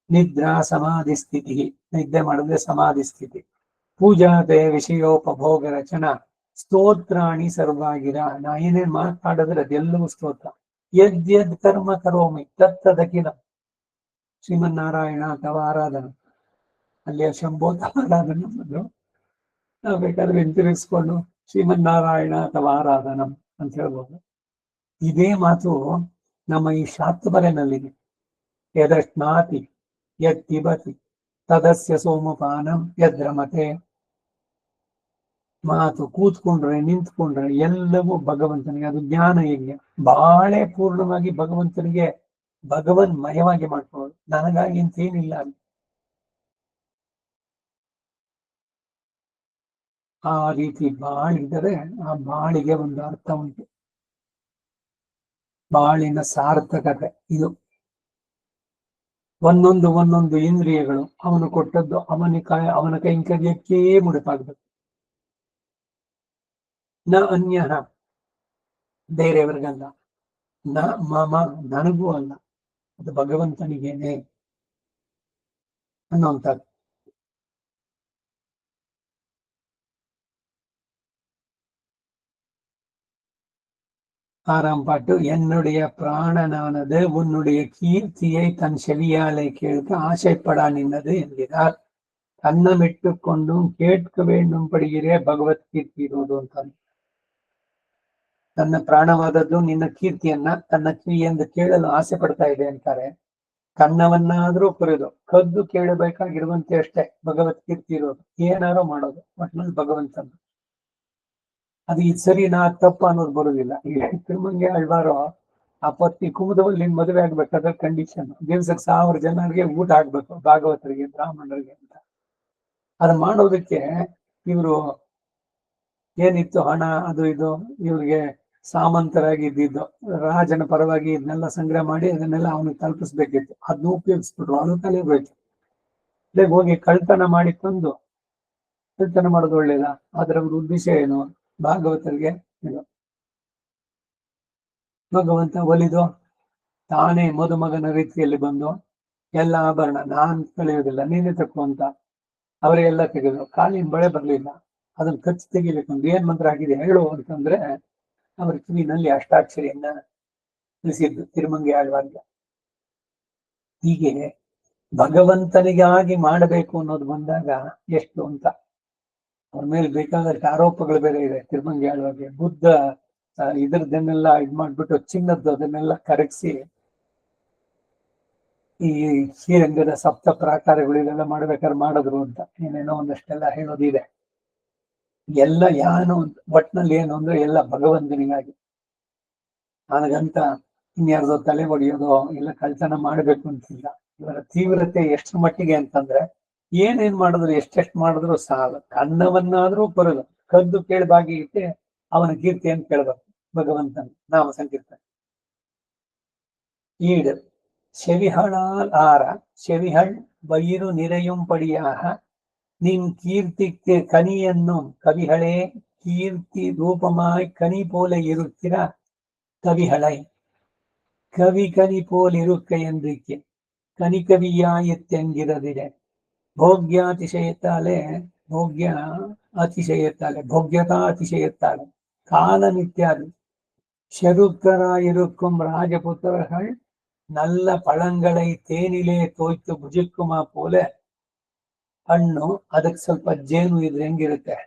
ನಿದ್ರಾ ಸಮಾಧಿ ಸ್ಥಿತಿ, ನಿದ್ದೆ ಮಾಡಿದ್ರೆ ಸಮಾಧಿ ಸ್ಥಿತಿ. ಪೂಜಾತೆ ವಿಷಯೋಪಭೋಗ ರಚನಾ, ಸ್ತೋತ್ರಾಣಿ ಸರ್ವಾಗಿರ, ನಾ ಏನೇನ್ ಮಾತಾಡಿದ್ರೆ ಅದೆಲ್ಲವೂ ಸ್ತೋತ್ರ. ಯದ್ಯದ್ ಕರ್ಮ ಕರೋಮಿ ತತ್ತದಕಿಲ, ಶ್ರೀಮನ್ನಾರಾಯಣ ಅಥವಾ ಆರಾಧನ, ಅಲ್ಲಿಯ ಶಂಭೋತ ಆರಾಧನ ಬಂದ್ರು. ನಾವು ಬೇಕಾದ್ರೆ ಹಿಂತಿರುಗಿಸ್ಕೊಂಡು ಶ್ರೀಮನ್ನಾರಾಯಣ ಅಥವಾ ಆರಾಧನಂ ಅಂತ ಹೇಳ್ಬೋದು. ಇದೇ ಮಾತು ನಮ್ಮ ಈ ಶಾತ್ವರನಲ್ಲಿದೆ. ಯದಶ್ನಾತಿ ಯತ್ ತದಸ್ಯ ಸೋಮಪಾನಂ ಯದ್ರಮತೆ. ಮಾತು, ಕೂತ್ಕೊಂಡ್ರೆ ನಿಂತ್ಕೊಂಡ್ರೆ ಎಲ್ಲವೂ ಭಗವಂತನಿಗೆ. ಅದು ಜ್ಞಾನ ಯಜ್ಞ. ಬಹಳ ಪೂರ್ಣವಾಗಿ ಭಗವಂತನಿಗೆ ಭಗವನ್ಮಯವಾಗಿ ಮಾಡ್ಕೊಳ್ಳೋದು. ನನಗಾಗಿ ಅಂತೇನಿಲ್ಲ. ಆ ರೀತಿ ಬಾಳಿದರೆ ಆ ಬಾಳಿಗೆ ಒಂದು ಅರ್ಥ ಉಂಟು. ಬಾಳಿನ ಸಾರ್ಥಕತೆ ಇದು. ಒಂದೊಂದು ಇಂದ್ರಿಯಗಳು ಅವನು ಕೊಟ್ಟದ್ದು ಅವನ ಕೈಂಕರ್ಯಕ್ಕೇ ಮುಡಿಪಾಗ್ಬೇಕು. ನ ಅನ್ಯ, ಬೇರೆಯವರಿಗಲ್ಲ. ನ ಮಮ, ನನಗೂ ಅಲ್ಲ, ಅದು ಭಗವಂತನಿಗೇನೆ ಅನ್ನುವಂಥದ್ದು. ஆறாம் பாட்டு. என்னுடைய பிராணனானது உன்னுடைய கீர்த்தியை தன் செவியாலை கேட்க ஆசைப்படா நின்னது என்கிறார். கண்ணமிட்டு கொண்டும் கேட்க வேண்டும் ಪಡಿಗಿರೇ ಭಗವದ್ಗೀತೆ ಇರುವುದು ಅಂತ. ತನ್ನ ಪ್ರಾಣವಾದದ್ದು ನಿನ್ನ ಕೀರ್ತಿಯನ್ನ ತನ್ನ ಕಿವಿಯಿಂದ ಕೇಳಲು ಆಸೆ ಪಡ್ತಾ ಇದೆ ಅಂತಾರೆ. ಕನ್ನವನ್ನಾದ್ರೂ ಕುರಿದು ಕದ್ದು ಕೇಳಬೇಕಾಗಿರುವಂತೆ ಅಷ್ಟೇ ಭಗವದ್ಗೀತೆ ಇರೋದು. ಏನಾರೋ ಮಾಡೋದು ಒಟ್ಟಿನಲ್ಲಿ ಭಗವಂತನ. ಅದು ಇದು ಸರಿ ನಾ ತಪ್ಪ ಅನ್ನೋದು ಬರುದಿಲ್ಲ. ಈಗ ತಿರುಮಂಗೆ ಆಳ್ವಾರು ಆ ಪತ್ನಿ ಕುಮುದವಲ್ಲಿ ಮದುವೆ ಆಗ್ಬೇಕಾದ್ರೆ ಕಂಡೀಷನ್, ದಿವ್ಸಕ್ಕೆ 1000 ಜನರಿಗೆ ಊಟ ಆಗ್ಬೇಕು, ಭಾಗವತರಿಗೆ ಬ್ರಾಹ್ಮಣರಿಗೆ ಅಂತ. ಅದು ಮಾಡೋದಕ್ಕೆ ಇವರು ಏನಿತ್ತು ಹಣ ಅದು ಇದು ಇವ್ರಿಗೆ ಸಾಮಂತರಾಗಿ ಇದ್ದಿದ್ದು, ರಾಜನ ಪರವಾಗಿ ಇದನ್ನೆಲ್ಲ ಸಂಗ್ರಹ ಮಾಡಿ ಅದನ್ನೆಲ್ಲ ಅವನಿಗೆ ತಲುಪಿಸ್ಬೇಕಿತ್ತು. ಅದನ್ನ ಉಪಯೋಗಿಸ್ಬಿಟ್ರು. ಅದು ಕಲಿಬೇಕು. ಹೋಗಿ ಕಳ್ತನ ಮಾಡಿ ತಂದು ಕಳ್ತನ ಮಾಡೋದು ಒಳ್ಳೇದ? ಅದರ ಉದ್ದೇಶ ಏನು? ಭಾಗವತರಿಗೆ ಇದು ಭಗವಂತ ಒಲಿದು ತಾನೇ ಮದುಮಗನ ರೀತಿಯಲ್ಲಿ ಬಂದು ಎಲ್ಲ ಆಭರಣ ನಾನ್ ಕಳೆಯೋದಿಲ್ಲ ನೀನೇ ತಕ್ಕೋ ಅಂತ ಅವರೆಲ್ಲ ತೆಗೆದು. ಕಾಲಿನ ಬಳೆ ಬರ್ಲಿಲ್ಲ, ಅದನ್ನ ಖರ್ಚು ತೆಗಿಬೇಕು ಅಂತ ಏನ್ ಮಂತ್ರ ಆಗಿದೆ ಹೇಳು ಅಂತಂದ್ರೆ ಅವರ ಕಿವಿನಲ್ಲಿ ಅಷ್ಟಾಕ್ಷರಿಯನ್ನ ತಿಳಿಸಿದ್ದು ತಿರುಮಂಗಿ ಆಳ್ವಾರ್ಗ. ಹೀಗೆ ಭಗವಂತನಿಗಾಗಿ ಮಾಡಬೇಕು ಅನ್ನೋದು ಬಂದಾಗ ಎಷ್ಟು ಅಂತ ಅವ್ರ ಮೇಲೆ ಬೇಕಾದಷ್ಟು ಆರೋಪಗಳು ಬೇರೆ ಇದೆ. ತಿರುಮಂಗಿ ಆಳ್ವಾರ್ಗೆ ಬುದ್ಧ ಇದ್ರದನ್ನೆಲ್ಲ ಇದ್ ಮಾಡ್ಬಿಟ್ಟು ಚಿನ್ನದ್ದು ಅದನ್ನೆಲ್ಲ ಕರಗಿಸಿ ಈ ಶ್ರೀರಂಗದ ಸಪ್ತ ಪ್ರಾಕಾರಗಳು ಇದೆಲ್ಲ ಮಾಡ್ಬೇಕಾದ್ರೆ ಮಾಡಿದ್ರು ಅಂತ ಏನೇನೋ ಒಂದಷ್ಟೆಲ್ಲ ಹೇಳೋದಿದೆ. ಎಲ್ಲ ಯಾನು ಒಟ್ನಲ್ಲಿ ಏನು ಅಂದ್ರೆ ಎಲ್ಲ ಭಗವಂತನಿಗಾಗಿ. ನನಗಂತ ಇನ್ಯಾರ್ದೋ ತಲೆ ಹೊಡೆಯೋದು ಇಲ್ಲ ಕಳ್ತನ ಮಾಡ್ಬೇಕು ಅಂತಿಲ್ಲ. ಇವರ ತೀವ್ರತೆ ಎಷ್ಟು ಮಟ್ಟಿಗೆ ಅಂತಂದ್ರೆ ಏನೇನ್ ಮಾಡಿದ್ರು ಎಷ್ಟೆಷ್ಟು ಮಾಡಿದ್ರು ಸಾಲ. ಕನ್ನವನ್ನಾದ್ರೂ ಬರಲು ಕದ್ದು ಕೇಳಬಾಗಿತ್ತೆ ಅವನ ಕೀರ್ತಿಯನ್ನು ಕೇಳಬೇಕು ಭಗವಂತನ ನಾಮ ಸಂಕೀರ್ತನೆ. ஈடு செவிகளால் ஆற செவிகள் வயிறு நிறையும் படியாக நின் கீர்த்திக்கு கனி என்னும் கவிகளே கீர்த்தி ரூபமாய் கனி போல இருக்கிற கவிகளை கவி கனி போல் இருக்க என்றிக்கு கனி கவியாயித்தென்கிறதிலே ಭೋಗ್ಯಾತಿಶಯತ್ತಾಲೆ ಭೋಗ್ಯತಾ ಅತಿಶಯತ್ತಾಲೆ காலம் இத்தியாதி செருக்கராயிருக்கும் ராஜபுத்திரர்கள் நல்ல பழங்களை தேனிலே தோய்த்து ಭುಜಿக்குಮಾ போல ಹಣ್ಣು ಅದಕ್ಕೆ ಸ್ವಲ್ಪ ಜೇನು ಇದ್ರೆ ಹೆಂಗಿರುತ್ತೆ.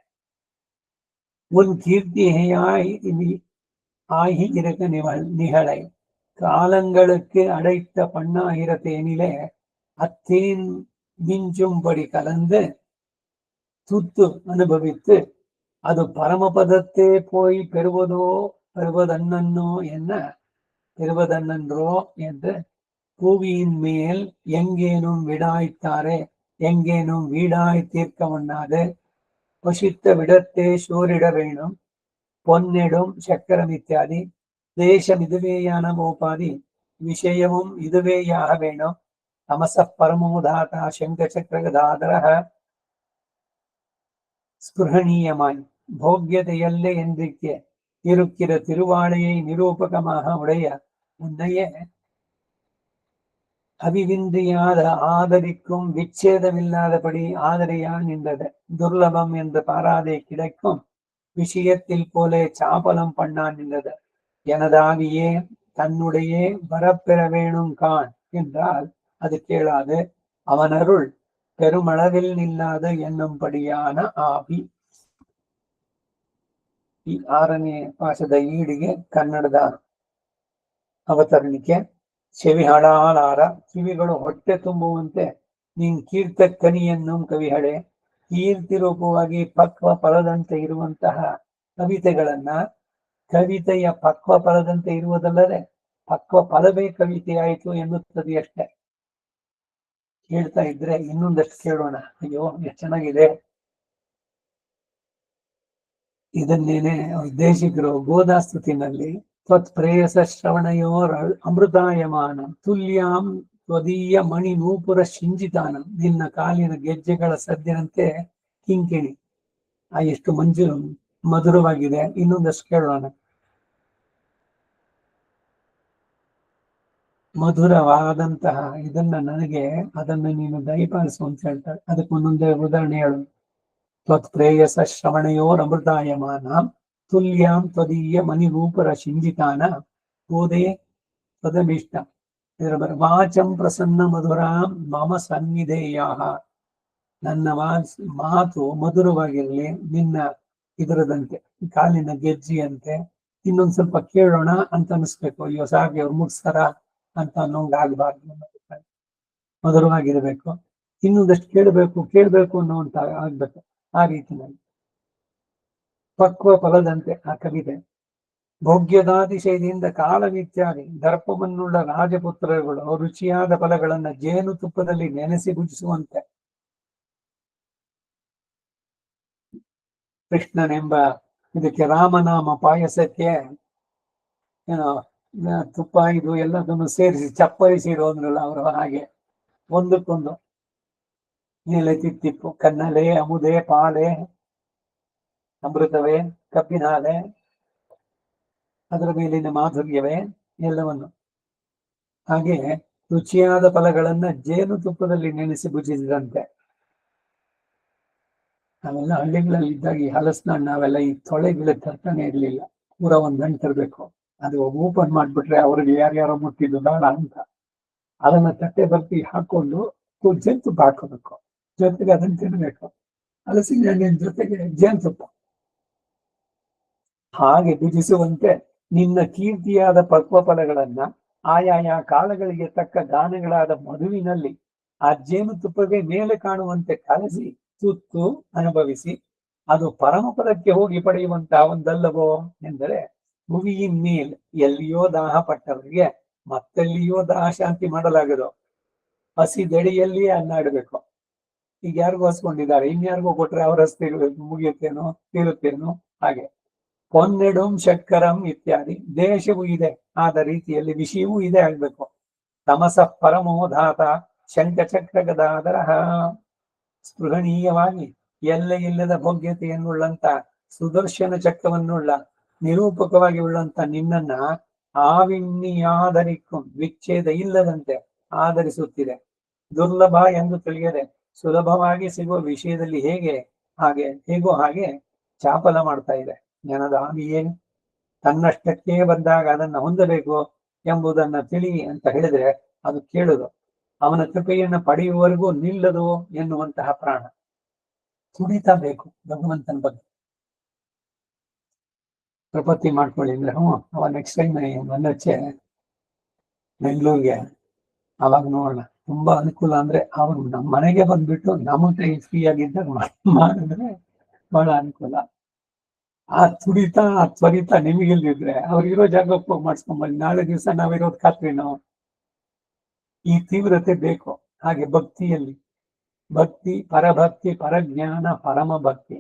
உன் கீர்த்தியாய் ஆகி இருக்க நிகழை காலங்களுக்கு அடைத்த பண்ணாகிற தேனிலே அத்தேன் மிஞ்சும்படி கலந்து துத்து அனுபவித்து அது பரமபதத்தே போய் பெறுவதன்னோ பெறுவதன்னன்றோ என்று பூவியின் மேல் எங்கேனும் விடாய்த்தாரே எங்கேனும் வீடாய் தீர்க்க ஒண்ணாது பசித்த விடத்தே சோரிட வேணும் பொன்னிடும் சக்கரம் இத்தியாதி தேசம் இதுவேயான மோபாதி விஷயமும் இதுவேயாக வேணும் தமச பரமோதாதா சங்க சக்கரகதாதர ஸ்புரணீயமாய் போக்கியதையல்ல என்றிக்க இருக்கிற திருவாளையை நிரூபகமாக உடைய உன்னையே அவிவின்றியாத ஆதரிக்கும் விச்சேதமில்லாதபடி ஆதரியா நின்றது துர்லபம் என்று பாராதே கிடைக்கும் விஷயத்தில் போலே சாபலம் பண்ணா நின்றது எனதாகியே தன்னுடைய வரப்பெற வேணும் கான் என்றால் அது கேளாது அவன் அருள் பெருமளவில் நில்லாத ಎನ್ನುಂಪಡಿಯಾನ ಆವಿ. ಈ 6ನೇ ಪಾಠದ ಈಡಿಗೆ ಕನ್ನಡದ ಅವತರಣಿಕೆ. செவிகளால் ಕಿವಿಗಳು ಹೊಟ್ಟೆ ತುಂಬುವಂತೆ ನೀನ್ ಕೀರ್ತಕನಿಯನ್ನು ಕವಿಹಳೆ ಕೀರ್ತಿ ರೂಪವಾಗಿ ಪಕ್ವ ಫಲದಂತೆ ಇರುವಂತಹ ಕವಿತೆಗಳನ್ನ ಕವಿತೆಯ ಪಕ್ವ ಫಲದಂತೆ ಇರುವುದಲ್ಲದೆ ಪಕ್ವ ಫಲವೇ ಕವಿತೆ ಆಯಿತು ಎನ್ನುತ್ತದೆ ಅಷ್ಟೇ. ಕೇಳ್ತಾ ಇದ್ರೆ ಇನ್ನೊಂದಷ್ಟು ಕೇಳೋಣ. ಅಯ್ಯೋ ಎಷ್ಟು ಚೆನ್ನಾಗಿದೆ. ಇದನ್ನೇನೆ ದೇಶಿಕರು ಗೋದಾಸ್ತುತಿನಲ್ಲಿ ತ್ವತ್ಪ್ರೇಯಸ ಶ್ರವಣಯೋರ ಅಮೃತಾಯಮಾನ ತುಲ್ಯಾಂ ತ್ವದೀಯ ಮಣಿ ನೂಪುರ ಶಿಂಜಿತಾನ, ನಿನ್ನ ಕಾಲಿನ ಗೆಜ್ಜೆಗಳ ಸದ್ಯನಂತೆ ಕಿಂಕಿಣಿ. ಎಷ್ಟು ಮಂಜು ಮಧುರವಾಗಿದೆ. ಇನ್ನೊಂದಷ್ಟು ಕೇಳೋಣ. ಮಧುರವಾದಂತಹ ಇದನ್ನ ನನಗೆ ಅದನ್ನು ನೀನು ದಯಪಾಲಿಸು ಅಂತ ಹೇಳ್ತಾರೆ. ಅದಕ್ಕೆ ಒಂದೊಂದೇ ಉದಾಹರಣೆ ಹೇಳು. ತ್ವತ್ಪ್ರೇಯಸ ಶ್ರವಣಯೋರ್ ಅಮೃತಾಯಮಾನ ತುಲ್ಯಾಂ ತ್ವದೀಯ ಮಣಿರೂಪರ ಶಿಂಜಿತಾನ ಗೋದೇ ತ್ವದಭೀಷ್ಟ. ಇದರ ವಾಚಂ ಪ್ರಸನ್ನ ಮಧುರಾಂ ಮಮ ಸನ್ನಿಧೇಯ, ನನ್ನ ಮಾತು ಮಧುರವಾಗಿರಲಿ ನಿನ್ನ ಇದರದಂತೆ ಕಾಲಿನ ಗೆಜ್ಜಿಯಂತೆ. ಇನ್ನೊಂದ್ ಸ್ವಲ್ಪ ಕೇಳೋಣ ಅಂತ ಅನಿಸ್ಬೇಕು. ಅಯ್ಯೋ ಸಾಗಿ ಅವ್ರು ಮುಗಿಸ್ತಾರ ಅಂತ ಅನ್ನೋಂಗ್ ಆಗ್ಬಾರ್ದು. ಮಧುರವಾಗಿರ್ಬೇಕು. ಇನ್ನೊಂದಷ್ಟು ಕೇಳ್ಬೇಕು ಅನ್ನೋಂತ ಆಗ್ಬೇಕು. ಆ ರೀತಿಯಲ್ಲಿ ಪಕ್ವ ಫಲದಂತೆ ಆ ಕವಿತೆ. ಭೋಗ್ಯದಾತಿಶಯದಿಂದ ಕಾಲವಿತ್ಯಾದಿ ದರ್ಪವನ್ನುಳ್ಳ ರಾಜಪುತ್ರರುಗಳು ರುಚಿಯಾದ ಫಲಗಳನ್ನ ಜೇನುತುಪ್ಪದಲ್ಲಿ ನೆನೆಸಿ ಭುಜಿಸುವಂತೆ ಕೃಷ್ಣನೆಂಬ ಇದಕ್ಕೆ ರಾಮನಾಮ ಪಾಯಸಕ್ಕೆ ಏನೋ ತುಪ್ಪ ಇದು ಎಲ್ಲದನ್ನು ಸೇರಿಸಿ ಚಪ್ಪರಿಸಿರೋ ಅಂದ್ರಲ್ಲ ಅವರು, ಹಾಗೆ ಒಂದಕ್ಕೊಂದು ನೀಲೆ ತಿತ್ತಿಪ್ಪು ಕನ್ನಲೆ ಅಮುದೆ ಪಾಲೆ ಅಮೃತವೇ ಕಬ್ಬಿನಾಲೆ ಅದರ ಮೇಲಿನ ಮಾಧುರ್ಯವೇ ಎಲ್ಲವನ್ನು ಹಾಗೆ ರುಚಿಯಾದ ಫಲಗಳನ್ನ ಜೇನುತುಪ್ಪದಲ್ಲಿ ನೆನೆಸಿ ಭುಜಿಸಿದಂತೆ. ನಾವೆಲ್ಲ ಹಳ್ಳಿಗಳಲ್ಲಿ ಇದ್ದಾಗ ಈ ಹಲಸಿನ ಹಣ್ಣು ನಾವೆಲ್ಲ ಈ ತೊಳೆಗಿಳ ತರ್ತಾನೆ ಇರ್ಲಿಲ್ಲ. ಪೂರ ಒಂದ್ ಗಂಟೆ ತರಬೇಕು. ಅದು ಓಪನ್ ಮಾಡ್ಬಿಟ್ರೆ ಅವ್ರಿಗೆ ಯಾರ್ಯಾರೋ ಮುಟ್ಟಿದ್ದು ಬೇಡ ಅಂತ ಅದನ್ನ ತಟ್ಟೆ ಬರ್ತಿ ಹಾಕೊಂಡು ಜೇನುತುಪ್ಪ ಹಾಕೋಬೇಕು. ಜೊತೆಗೆ ಅದನ್ನ ತಿನ್ಬೇಕು. ಹಲಸಿನ ಹಣ್ಣಿನ ಜೊತೆಗೆ ಜೇನುತುಪ್ಪ ಹಾಗೆ ಭುಜಿಸುವಂತೆ ನಿನ್ನ ಕೀರ್ತಿಯಾದ ಪಕ್ವ ಫಲಗಳನ್ನ ಆಯಾಯ ಕಾಲಗಳಿಗೆ ತಕ್ಕ ದಾನಗಳಾದ ಮಧುವಿನಲ್ಲಿ ಆ ಜೇನುತುಪ್ಪವೇ ಮೇಲೆ ಕಾಣುವಂತೆ ಕಲಸಿ ತುತ್ತು ಅನುಭವಿಸಿ ಅದು ಪರಮಪದಕ್ಕೆ ಹೋಗಿ ಪಡೆಯುವಂತಹ ಒಂದಲ್ಲವೋ ಎಂದರೆ, ಭುವಿಯಿನ್ ಮೇಲ್ ಎಲ್ಲಿಯೋ ದಾಹ ಪಟ್ಟವರಿಗೆ ಮತ್ತೆಲ್ಲಿಯೋ ದಾಹ ಶಾಂತಿ ಮಾಡಲಾಗದು. ಹಸಿದೆಡೆಯಲ್ಲಿಯೇ ಅನ್ನಾಡಬೇಕು. ಈಗ ಯಾರಿಗೂ ಹಸ್ಕೊಂಡಿದ್ದಾರೆ, ಇನ್ಯಾರಿಗೂ ಕೊಟ್ರೆ ಅವ್ರ ಹಸ್ತಿ ಮುಗಿಯುತ್ತೇನೋ ತೀರುತ್ತೇನೋ. ಹಾಗೆ ಪೊನ್ನೆಡುಂ ಶಕ್ಕರಂ ಇತ್ಯಾದಿ ದೇಶವೂ ಇದೆ, ಆದ ರೀತಿಯಲ್ಲಿ ವಿಷಯವೂ ಇದೆ ಆಗ್ಬೇಕು. ತಮಸ ಪರಮೋಧಾತ ಶಂಖಚಕ್ರ ಗದಾಧರ ಸ್ಪೃಹಣೀಯವಾಗಿ ಎಲ್ಲ ಇಲ್ಲದ ಭೋಗ್ಯತೆಯನ್ನುಳ್ಳಂತ ಸುದರ್ಶನ ಚಕ್ರವನ್ನುಳ್ಳ ನಿರೂಪಕವಾಗಿ ಉಳ್ಳಂತ ನಿನ್ನನ್ನ ಆವಿಣ್ಣಿಯಾದರಿಕ್ಕೂ ವಿಚ್ಛೇದ ಇಲ್ಲದಂತೆ ಆಧರಿಸುತ್ತಿದೆ. ದುರ್ಲಭ ಎಂದು ತಿಳಿಯದೆ ಸುಲಭವಾಗಿ ಸಿಗುವ ವಿಷಯದಲ್ಲಿ ಹೇಗೋ ಹಾಗೆ ಚಾಪಲ ಮಾಡ್ತಾ ಇದೆ. ಜನದ ಆವಿಯೇ ತನ್ನಷ್ಟಕ್ಕೆ ಬಂದಾಗ ಅದನ್ನ ಹೊಂದಬೇಕು ಎಂಬುದನ್ನ ತಿಳಿ ಅಂತ ಹೇಳಿದ್ರೆ ಅದು ಕೇಳುದು. ಅವನ ಕೃಪೆಯನ್ನು ಪಡೆಯುವವರೆಗೂ ನಿಲ್ಲದು ಎನ್ನುವಂತಹ ಪ್ರಾಣ ತುಡಿತಾ ಬೇಕು ಭಗವಂತನ ಬಗ್ಗೆ. ಪ್ರಪತ್ತಿ ಮಾಡ್ಕೊಳ್ಳಿ ಅಂದ್ರೆ ಅವ ನೆಕ್ಸ್ಟ್ ಟೈಮ್ ಬಂದಚ್ಚೆ ಬೆಂಗಳೂರಿಗೆ ಅವಾಗ ನೋಡೋಣ. ತುಂಬಾ ಅನುಕೂಲ ಅಂದ್ರೆ ಅವ್ರು ನಮ್ಮ ಮನೆಗೆ ಬಂದ್ಬಿಟ್ಟು ನಮ್ಮ ಕೈ ಫ್ರೀ ಆಗಿದ್ದಾಗ ಮಾಡಿದ್ರೆ ಬಹಳ ಅನುಕೂಲ. ಆ ತುಡಿತ ಆ ತ್ವರಿತ ನಿಮಗಿಲ್ದಿದ್ರೆ ಅವ್ರಿಗಿರೋ ಜಾಗಕ್ಕೆ ಹೋಗಿ ಮಾಡಿಸ್ಕೊಂಬಲ್ಲಿ ನಾಳೆ ದಿವಸ ನಾವಿರೋದು ಖಾತ್ರಿ ನಾವು. ಈ ತೀವ್ರತೆ ಬೇಕು. ಹಾಗೆ ಭಕ್ತಿಯಲ್ಲಿ ಭಕ್ತಿ, ಪರಭಕ್ತಿ, ಪರಜ್ಞಾನ, ಪರಮ ಭಕ್ತಿ.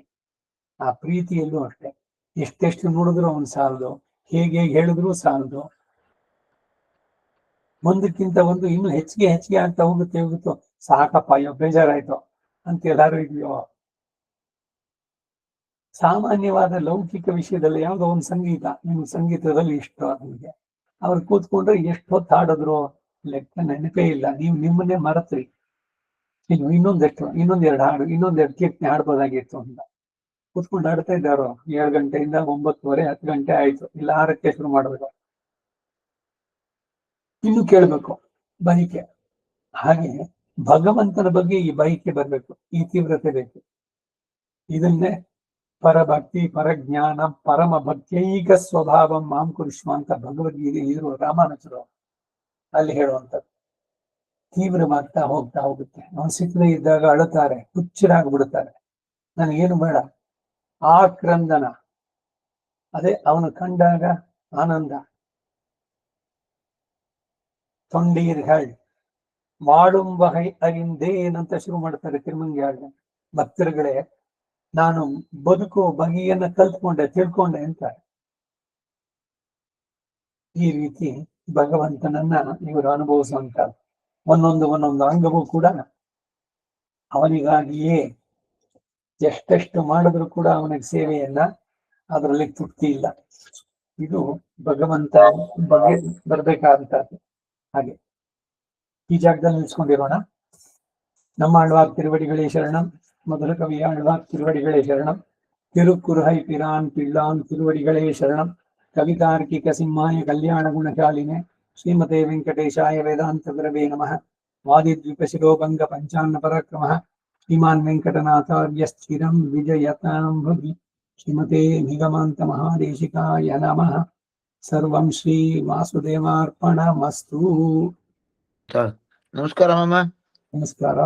ಆ ಪ್ರೀತಿಯಲ್ಲೂ ಅಷ್ಟೇ ಎಷ್ಟೆಷ್ಟು ನೋಡಿದ್ರು ಅವನು ಸಾಲದು, ಹೇಗೆ ಹೇಳಿದ್ರು ಸಾಲದು. ಒಂದಕ್ಕಿಂತ ಒಂದು ಇನ್ನು ಹೆಚ್ಚಿಗೆ ಆಗ್ತಾ ಹೋಗುತ್ತೋ ಸಾಕಪ್ಪ ಅಯ್ಯೋ ಬೇಜಾರಾಯ್ತು ಅಂತ ಎಲ್ಲಾರು ಇದೆಯೋ. ಸಾಮಾನ್ಯವಾದ ಲೌಕಿಕ ವಿಷಯದಲ್ಲಿ ಯಾವುದೋ ಒಂದು ಸಂಗೀತ, ನಿಮ್ಗೆ ಸಂಗೀತದಲ್ಲಿ ಇಷ್ಟ ನಿಮಗೆ, ಅವ್ರು ಕೂತ್ಕೊಂಡ್ರೆ ಎಷ್ಟು ಹೊತ್ತು ಹಾಡಿದ್ರು ಲೆಕ್ಕ ನೆನಪೇ ಇಲ್ಲ. ನೀವು ನಿಮ್ಮನ್ನೇ ಮರೆತ್ರಿ. ಇನ್ನೊಂದೆರಡು ಹಾಡು, ಇನ್ನೊಂದೆರಡು ಕೀರ್ತನೆ ಹಾಡ್ಬೋದಾಗಿತ್ತು ಅಂತ ಕೂತ್ಕೊಂಡು ಹಾಡ್ತಾ ಇದ್ದಾರೋ 7 ಗಂಟೆಯಿಂದ 9:30 10 ಗಂಟೆ ಆಯ್ತು. ಇಲ್ಲ 6ಕ್ಕೆ ಶುರು ಮಾಡ್ಬೇಕು, ಇನ್ನು ಕೇಳ್ಬೇಕು ಬಯಕೆ. ಹಾಗೆ ಭಗವಂತನ ಬಗ್ಗೆ ಈ ಬಯಕೆ ಬರ್ಬೇಕು, ಈ ತೀವ್ರತೆ ಬೇಕು. ಇದನ್ನೇ ಪರಭಕ್ತಿ, ಪರಜ್ಞಾನ, ಪರಮ ಭಕ್ತೈಕ ಸ್ವಭಾವ ಮಾಂ ಕುರುಷ್ಮ ಅಂತ ಭಗವದ್ಗೀತೆ ಇರುವ ರಾಮಾನುಜರು ಅಲ್ಲಿ ಹೇಳುವಂಥದ್ದು. ತೀವ್ರವಾಗ್ತಾ ಹೋಗ್ತಾ ಹೋಗುತ್ತೆ. ನಾವು ಸಿಕ್ಕದೇ ಇದ್ದಾಗ ಅಳುತ್ತಾರೆ, ಹುಚ್ಚರಾಗ್ಬಿಡುತ್ತಾರೆ. ನನಗೇನು ಬೇಡ. ಆಕ್ರಂದನ, ಅದೇ ಅವನು ಕಂಡಾಗ ಆನಂದ. ತೊಂಡೀರ್ಗಳ್ ವಾಡುಂ ಬಗೈ ಅರಿಂದೇನ್ ಅಂತ ಶುರು ಮಾಡ್ತಾರೆ ತಿರುಮಂಗ್ಯಾಳ ಭಕ್ತರುಗಳೇ. ನಾನು ಬದುಕೋ ಬಗೆಯನ್ನ ಕಲ್ತ್ಕೊಂಡೆ, ತಿಳ್ಕೊಂಡೆ ಅಂತ. ಈ ರೀತಿ ಭಗವಂತನನ್ನ ಇವರು ಅನುಭವಿಸುವಂತ ಒಂದೊಂದು ಅಂಗವೂ ಕೂಡ ಅವನಿಗಾಗಿಯೇ. ಎಷ್ಟೆಷ್ಟು ಮಾಡಿದ್ರು ಕೂಡ ಅವನಿಗೆ ಸೇವೆಯನ್ನ, ಅದರಲ್ಲಿ ತೃಪ್ತಿ ಇಲ್ಲ. ಇದು ಭಗವಂತ ಬಗ್ಗೆ ಬರ್ಬೇಕಾದಂತದ್ದು. ಹಾಗೆ ಈ ಜಾಗದಲ್ಲಿ ನಿಲ್ಸ್ಕೊಂಡಿರೋಣ. ನಮ್ಮ ಆಳ್ವಾರ್ ತಿರುವಡಿಗಳೇ ಶರಣಂ. ಮೊದಲ ಕವಿ ಆಳ್ವಾರ್ ತಿರುವಡಿಗಳೇ ಶರಣಂ. ತಿರುಕುರುಹೈ ಪಿರಾನ್ ಪಿಳ್ಳಾನ್ ತಿರುವಡಿಗಳೇ ಶರಣಂ. ಕವಿತಾರ್ಕಿಕ ಸಿಂಹಾಯ ಕಲ್ಯಾಣ ಗುಣಶಾಲಿನೆ ಶ್ರೀಮತೆ ವೆಂಕಟೇಶಾಯ ವೇದಾಂತ ಗುರವೇ ನಮಃ. ವಾದಿದ್ವಿಪಶಿರೋಭಂಗ ಪಂಚಾನ್ನ ಪರಾಕ್ರಮಃ ಶ್ರೀಮಾನ್ ವೆಂಕಟನಾಥಾರ್ಯ ಸ್ಥಿರಂ ವಿಜಯತಾಂ ಭುವಿ. ಶ್ರೀಮತೆ ನಿಗಮಾಂತ ಮಹಾದೇಶಿಕಾಯ ನಮಃ. ಸರ್ವಂ ಶ್ರೀ ವಾಸುದೇವಾರ್ಪಣಮಸ್ತು. ನಮಸ್ಕಾರ ಮಾಮ. ನಮಸ್ಕಾರ.